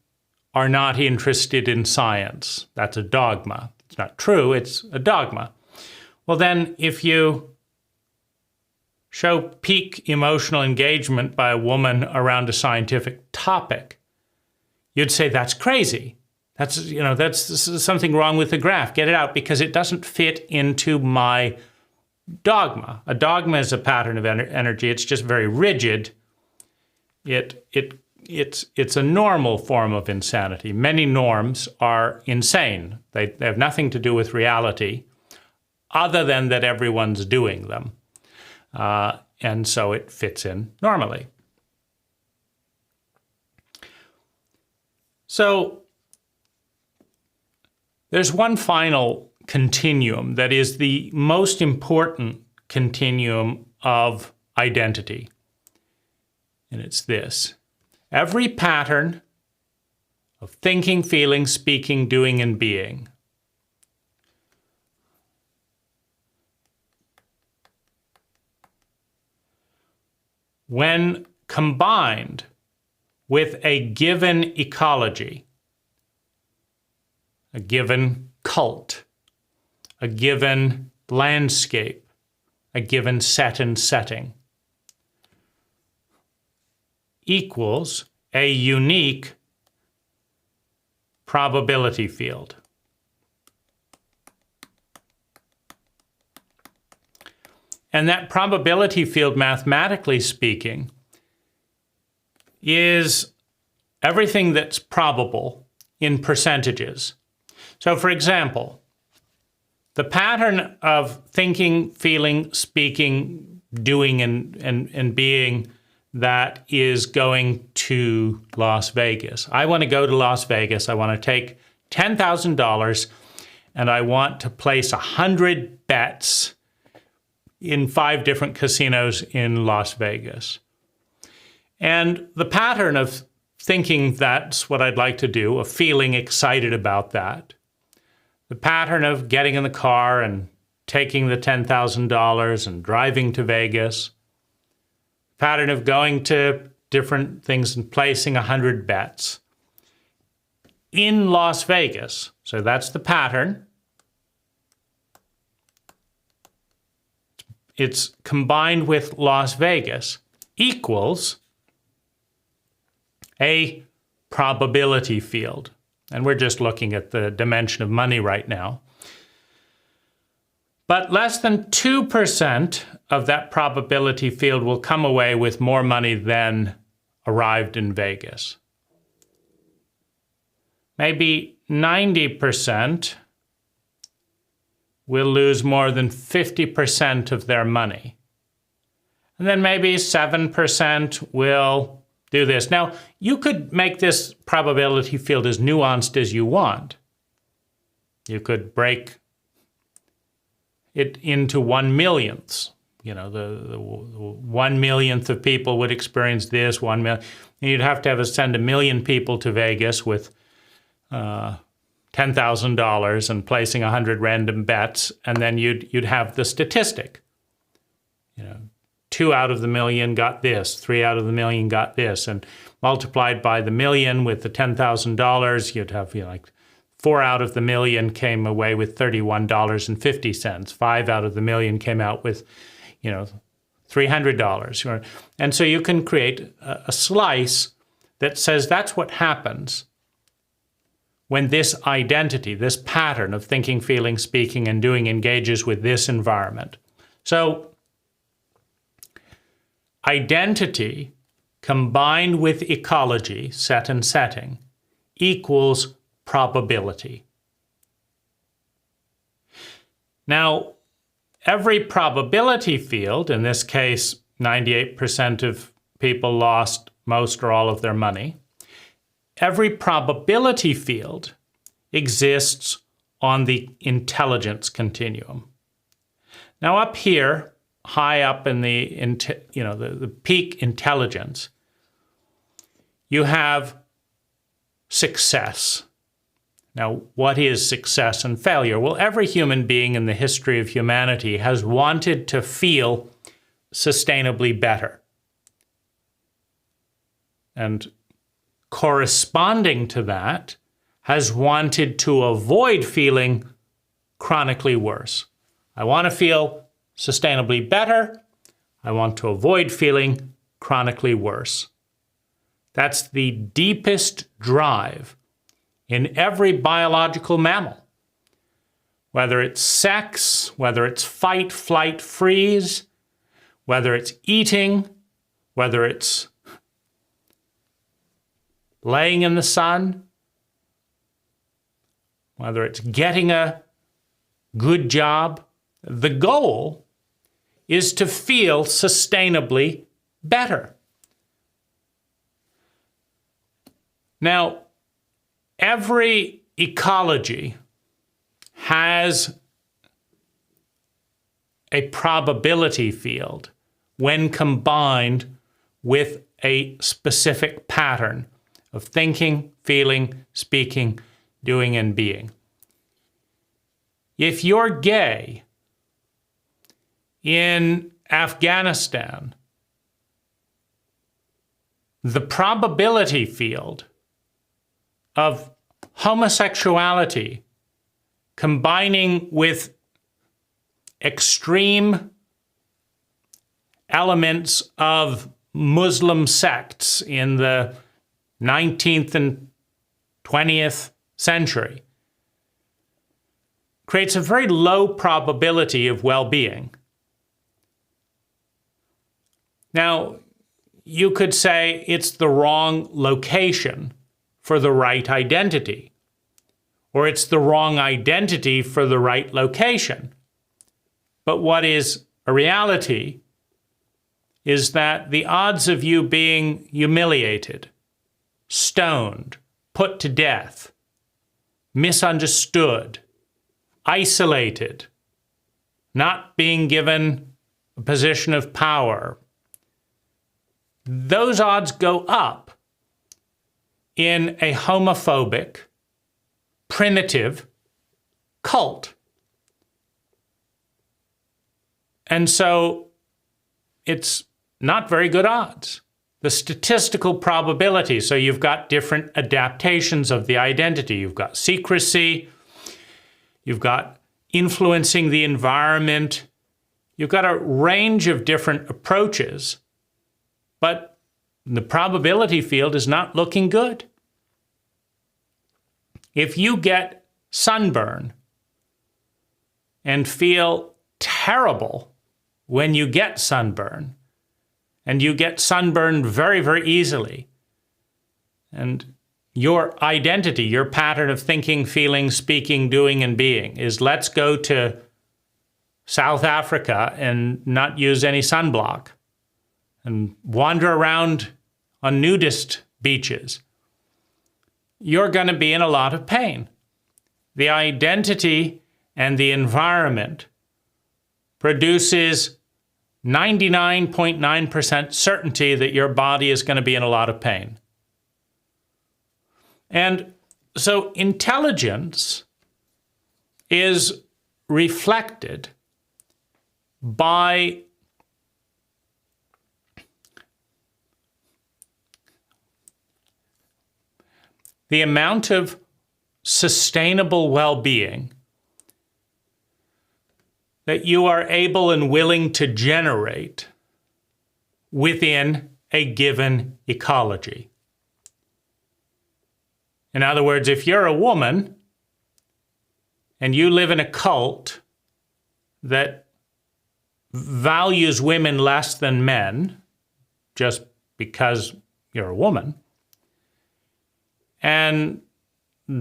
Speaker 1: are not interested in science, that's a dogma. It's not true, it's a dogma. Well, then if you show peak emotional engagement by a woman around a scientific topic, you'd say that's crazy. That's something wrong with the graph. Get it out, because it doesn't fit into my dogma. A dogma is a pattern of energy. It's just very rigid. It's a normal form of insanity. Many norms are insane. They have nothing to do with reality, other than that everyone's doing them. And so it fits in normally. So there's one final continuum that is the most important continuum of identity. And it's this. Every pattern of thinking, feeling, speaking, doing, and being when combined with a given ecology, a given cult, a given landscape, a given set and setting, equals a unique probability field. And that probability field, mathematically speaking, is everything that's probable in percentages. So, for example, the pattern of thinking, feeling, speaking, doing, and being that is going to Las Vegas. I want to go to Las Vegas. I want to take $10,000 and I want to place 100 bets in 5 different casinos in Las Vegas. And the pattern of thinking that's what I'd like to do, of feeling excited about that, the pattern of getting in the car and taking the $10,000 and driving to Vegas, pattern of going to different things and placing 100 bets in Las Vegas. So that's the pattern. It's combined with Las Vegas equals a probability field. And we're just looking at the dimension of money right now. But less than 2% of that probability field will come away with more money than arrived in Vegas. Maybe 90% will lose more than 50% of their money. And then maybe 7% will do this. Now, you could make this probability field as nuanced as you want. You could break it into 1/millionths. You know, the 1/millionth of people would experience this, 1 million. And you'd have to send 1 million people to Vegas with $10,000 and placing 100 random bets, and then you'd have the statistic. You know, 2 out of the million got this, 3 out of the million got this, and multiplied by the million with the $10,000, you'd have like 4 out of the million came away with $31.50. 5 out of the million came out with, $300. And so you can create a slice that says that's what happens when this identity, this pattern of thinking, feeling, speaking, and doing engages with this environment. So identity combined with ecology, set and setting, equals probability. Now, every probability field, in this case, 98% of people lost most or all of their money, every probability field exists on the intelligence continuum. Now up here, high up in the peak intelligence, you have success. Now, what is success and failure? Well, every human being in the history of humanity has wanted to feel sustainably better. And corresponding to that, has wanted to avoid feeling chronically worse. I want to feel sustainably better. I want to avoid feeling chronically worse. That's the deepest drive in every biological mammal. Whether it's sex, whether it's fight, flight, freeze, whether it's eating, whether it's laying in the sun, whether it's getting a good job, the goal is to feel sustainably better. Now, every ecology has a probability field when combined with a specific pattern of thinking, feeling, speaking, doing, and being. If you're gay in Afghanistan, the probability field of homosexuality combining with extreme elements of Muslim sects in the 19th and 20th century creates a very low probability of well-being. Now, you could say it's the wrong location for the right identity, or it's the wrong identity for the right location. But what is a reality is that the odds of you being humiliated, stoned, put to death, misunderstood, isolated, not being given a position of power, those odds go up in a homophobic, primitive cult. And so it's not very good odds. The statistical probability, so you've got different adaptations of the identity. You've got secrecy, you've got influencing the environment, you've got a range of different approaches, but the probability field is not looking good. If you get sunburn and feel terrible when you get sunburn, and you get sunburned very, very easily, and your identity, your pattern of thinking, feeling, speaking, doing, and being is let's go to South Africa and not use any sunblock and wander around on nudist beaches, you're going to be in a lot of pain. The identity and the environment produces 99.9% certainty that your body is going to be in a lot of pain. And so intelligence is reflected by the amount of sustainable well-being that you are able and willing to generate within a given ecology. In other words, if you're a woman and you live in a cult that values women less than men just because you're a woman, and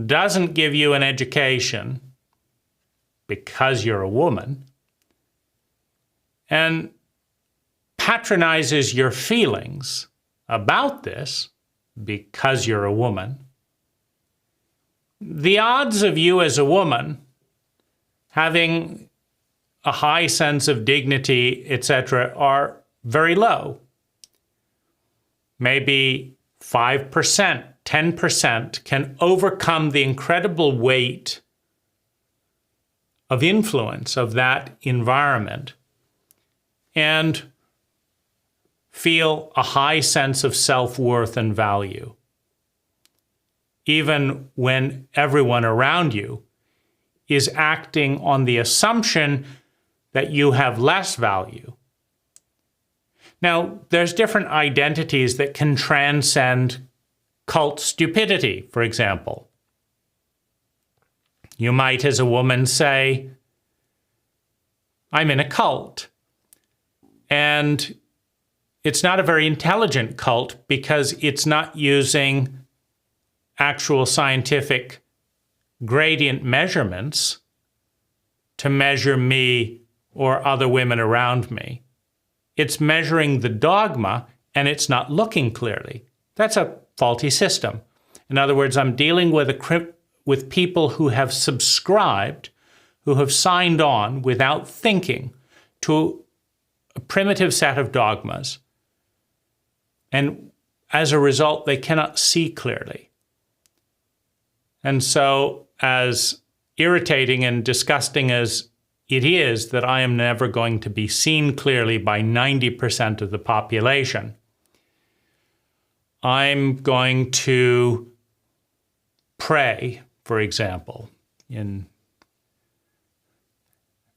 Speaker 1: doesn't give you an education because you're a woman, and patronizes your feelings about this because you're a woman, the odds of you as a woman having a high sense of dignity, etc., are very low. Maybe 5%, 10% can overcome the incredible weight of influence of that environment and feel a high sense of self-worth and value, even when everyone around you is acting on the assumption that you have less value. Now, there's different identities that can transcend cult stupidity, for example. You might, as a woman, say, I'm in a cult. And it's not a very intelligent cult because it's not using actual scientific gradient measurements to measure me or other women around me. It's measuring the dogma and it's not looking clearly. That's a faulty system. In other words, I'm dealing with people who have subscribed, who have signed on without thinking to a primitive set of dogmas. And as a result, they cannot see clearly. And so, as irritating and disgusting as it is that I am never going to be seen clearly by 90% of the population, I'm going to pray, for example, in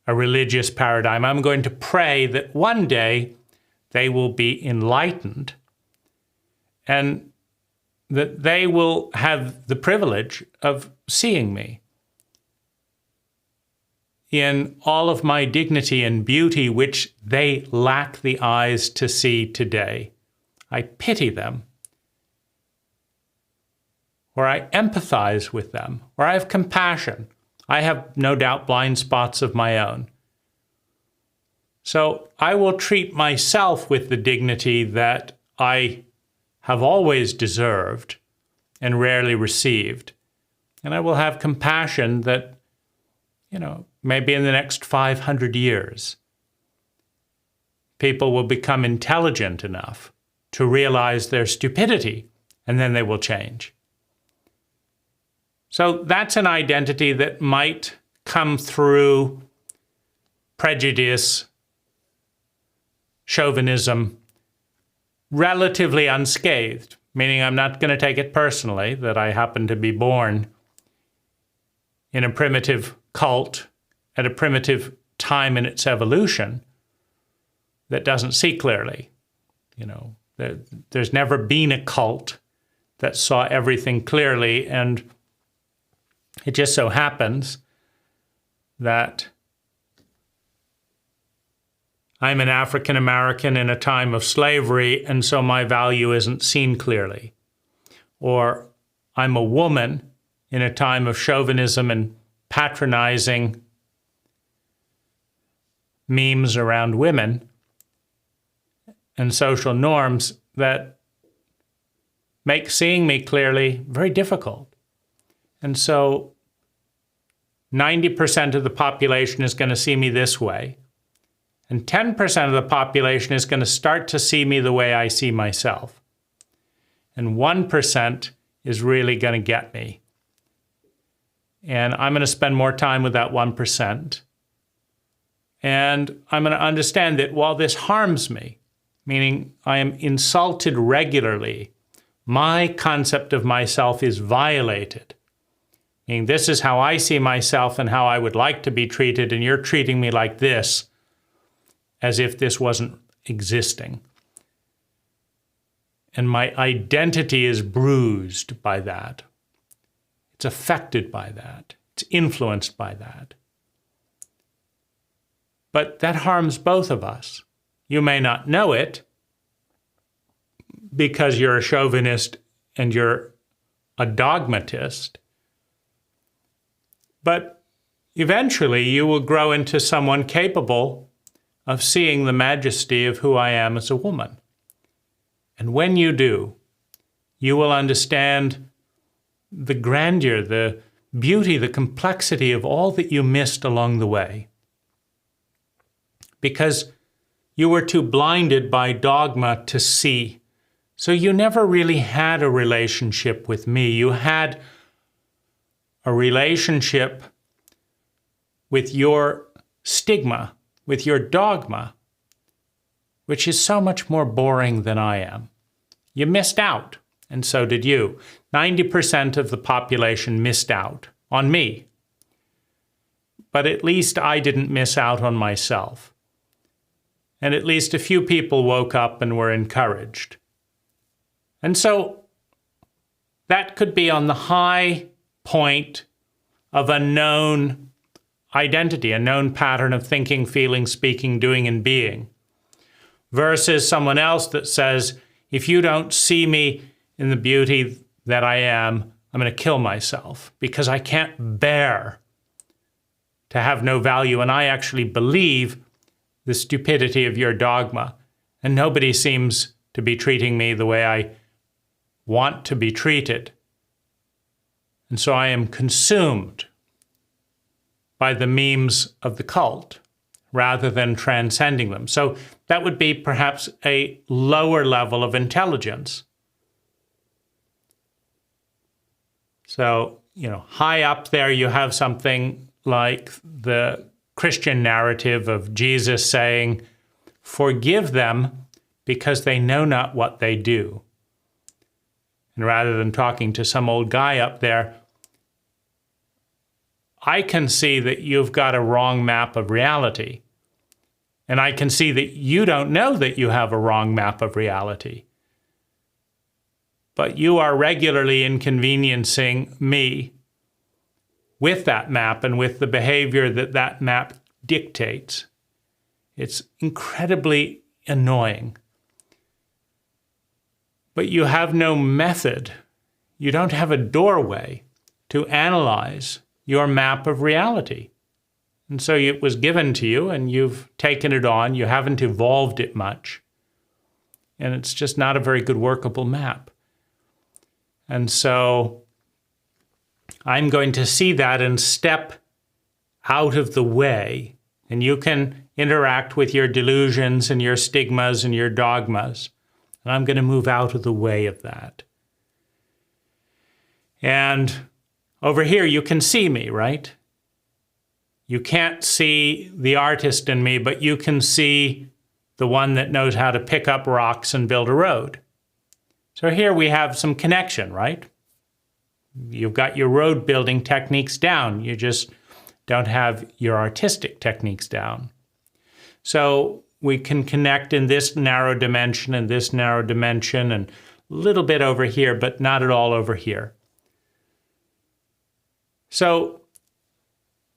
Speaker 1: a religious paradigm. I'm going to pray that one day they will be enlightened and that they will have the privilege of seeing me in all of my dignity and beauty, which they lack the eyes to see today. I pity them, or I empathize with them, or I have compassion. I have no doubt blind spots of my own. So I will treat myself with the dignity that I have always deserved and rarely received. And I will have compassion that, maybe in the next 500 years, people will become intelligent enough to realize their stupidity, and then they will change. So that's an identity that might come through prejudice, chauvinism, relatively unscathed, meaning I'm not going to take it personally that I happen to be born in a primitive cult at a primitive time in its evolution that doesn't see clearly. There's never been a cult that saw everything clearly, and it just so happens that I'm an African American in a time of slavery, and so my value isn't seen clearly. Or I'm a woman in a time of chauvinism and patronizing memes around women and social norms that make seeing me clearly very difficult. And so 90% of the population is going to see me this way, and 10% of the population is going to start to see me the way I see myself. And 1% is really going to get me. And I'm going to spend more time with that 1%. And I'm going to understand that while this harms me, meaning I am insulted regularly, my concept of myself is violated. Meaning this is how I see myself and how I would like to be treated, and you're treating me like this, as if this wasn't existing. And my identity is bruised by that. It's affected by that. It's influenced by that. But that harms both of us. You may not know it because you're a chauvinist and you're a dogmatist, but eventually you will grow into someone capable of seeing the majesty of who I am as a woman. And when you do, you will understand the grandeur, the beauty, the complexity of all that you missed along the way. Because you were too blinded by dogma to see So you never really had a relationship with me. You had a relationship with your stigma, with your dogma, which is so much more boring than I am. You missed out, and so did you. 90% of the population missed out on me. But at least I didn't miss out on myself. And at least a few people woke up and were encouraged. And so that could be on the high point of a known identity, a known pattern of thinking, feeling, speaking, doing, and being, versus someone else that says, if you don't see me in the beauty that I am, I'm going to kill myself because I can't bear to have no value. And I actually believe the stupidity of your dogma. And nobody seems to be treating me the way I want to be treated. And so I am consumed by the memes of the cult rather than transcending them. So that would be perhaps a lower level of intelligence. So, high up there you have something like the Christian narrative of Jesus saying, forgive them because they know not what they do. And rather than talking to some old guy up there, I can see that you've got a wrong map of reality. And I can see that you don't know that you have a wrong map of reality. But you are regularly inconveniencing me with that map and with the behavior that that map dictates. It's incredibly annoying. But you have no method. You don't have a doorway to analyze your map of reality. And so it was given to you and you've taken it on. You haven't evolved it much. And it's just not a very good workable map. And so I'm going to see that and step out of the way. And you can interact with your delusions and your stigmas and your dogmas. And I'm going to move out of the way of that. And over here, you can see me, right? You can't see the artist in me, but you can see the one that knows how to pick up rocks and build a road. So here we have some connection, right? You've got your road building techniques down. You just don't have your artistic techniques down. So we can connect in this narrow dimension and this narrow dimension and a little bit over here, but not at all over here. So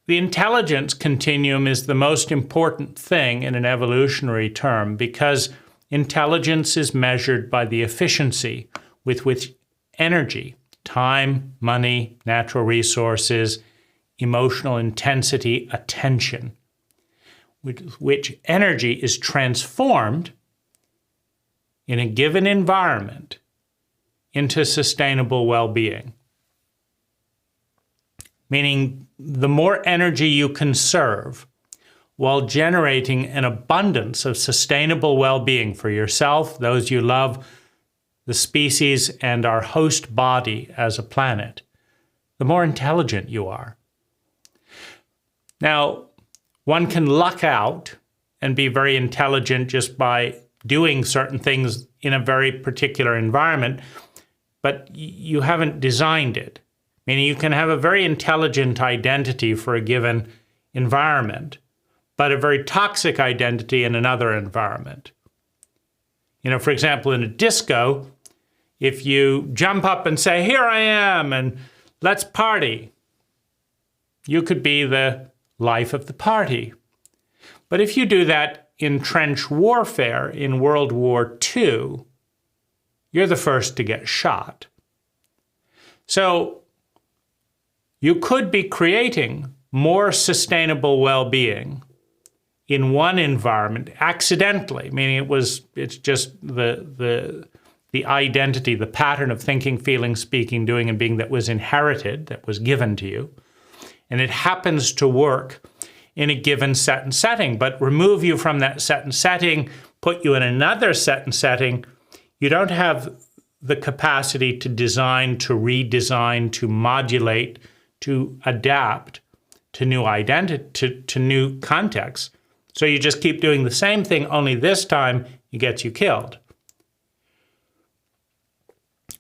Speaker 1: the intelligence continuum is the most important thing in an evolutionary term because intelligence is measured by the efficiency with which energy, time, money, natural resources, emotional intensity, attention, with which energy is transformed in a given environment into sustainable well-being. Meaning the more energy you conserve while generating an abundance of sustainable well-being for yourself, those you love, the species, and our host body as a planet, the more intelligent you are. Now, one can luck out and be very intelligent just by doing certain things in a very particular environment, but you haven't designed it. Meaning you can have a very intelligent identity for a given environment, but a very toxic identity in another environment. For example, in a disco, if you jump up and say, here I am, and let's party, you could be the life of the party. But if you do that in trench warfare in World War II, you're the first to get shot. So you could be creating more sustainable well-being in one environment accidentally, meaning it's just the identity, the pattern of thinking, feeling, speaking, doing, and being that was inherited, that was given to you. And it happens to work in a given set and setting, but remove you from that set and setting, put you in another set and setting, You don't have the capacity to design, to redesign, to modulate, to adapt to new identity, to new contexts. So you just keep doing the same thing, only this time it gets you killed.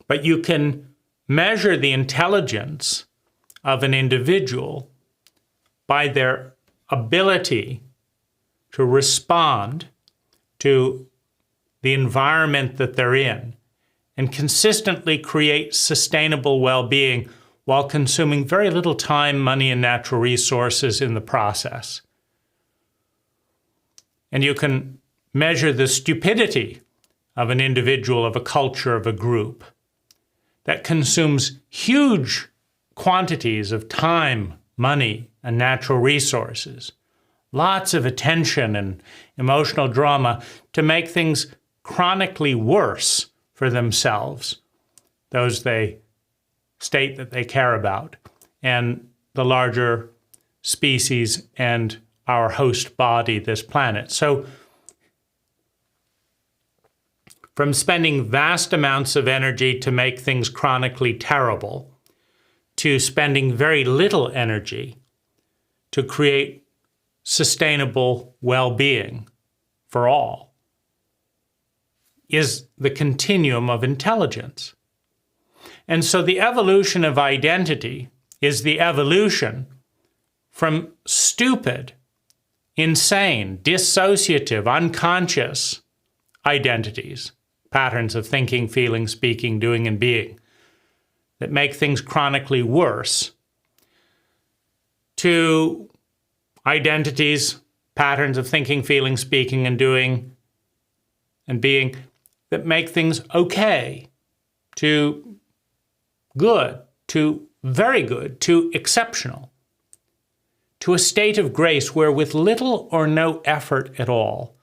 Speaker 1: But you can measure the intelligence of an individual by their ability to respond to the environment that they're in and consistently create sustainable well-being while consuming very little time, money, and natural resources in the process. And you can measure the stupidity of an individual, of a culture, of a group that consumes huge quantities of time, money, and natural resources, lots of attention and emotional drama to make things chronically worse for themselves, those they state that they care about, and the larger species and our host body, this planet. So from spending vast amounts of energy to make things chronically terrible, to spending very little energy to create sustainable well-being for all, is the continuum of intelligence. And so the evolution of identity is the evolution from stupid, insane, dissociative, unconscious identities, patterns of thinking, feeling, speaking, doing, and being that make things chronically worse, to identities, patterns of thinking, feeling, speaking, and doing, and being that make things okay, to good, to very good, to exceptional, to a state of grace where with little or no effort at all,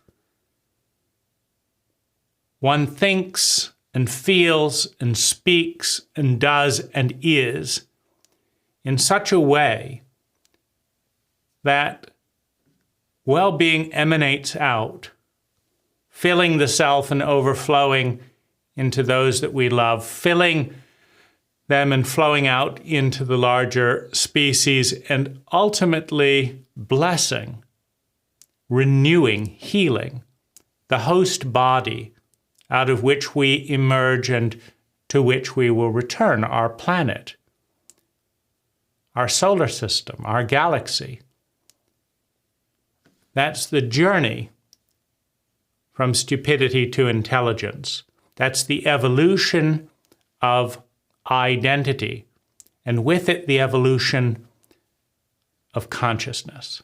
Speaker 1: one thinks and feels and speaks and does and is in such a way that well-being emanates out, filling the self and overflowing into those that we love, filling them and flowing out into the larger species, and ultimately blessing, renewing, healing the host body out of which we emerge and to which we will return, our planet, our solar system, our galaxy. That's the journey from stupidity to intelligence. That's the evolution of identity, and with it, the evolution of consciousness.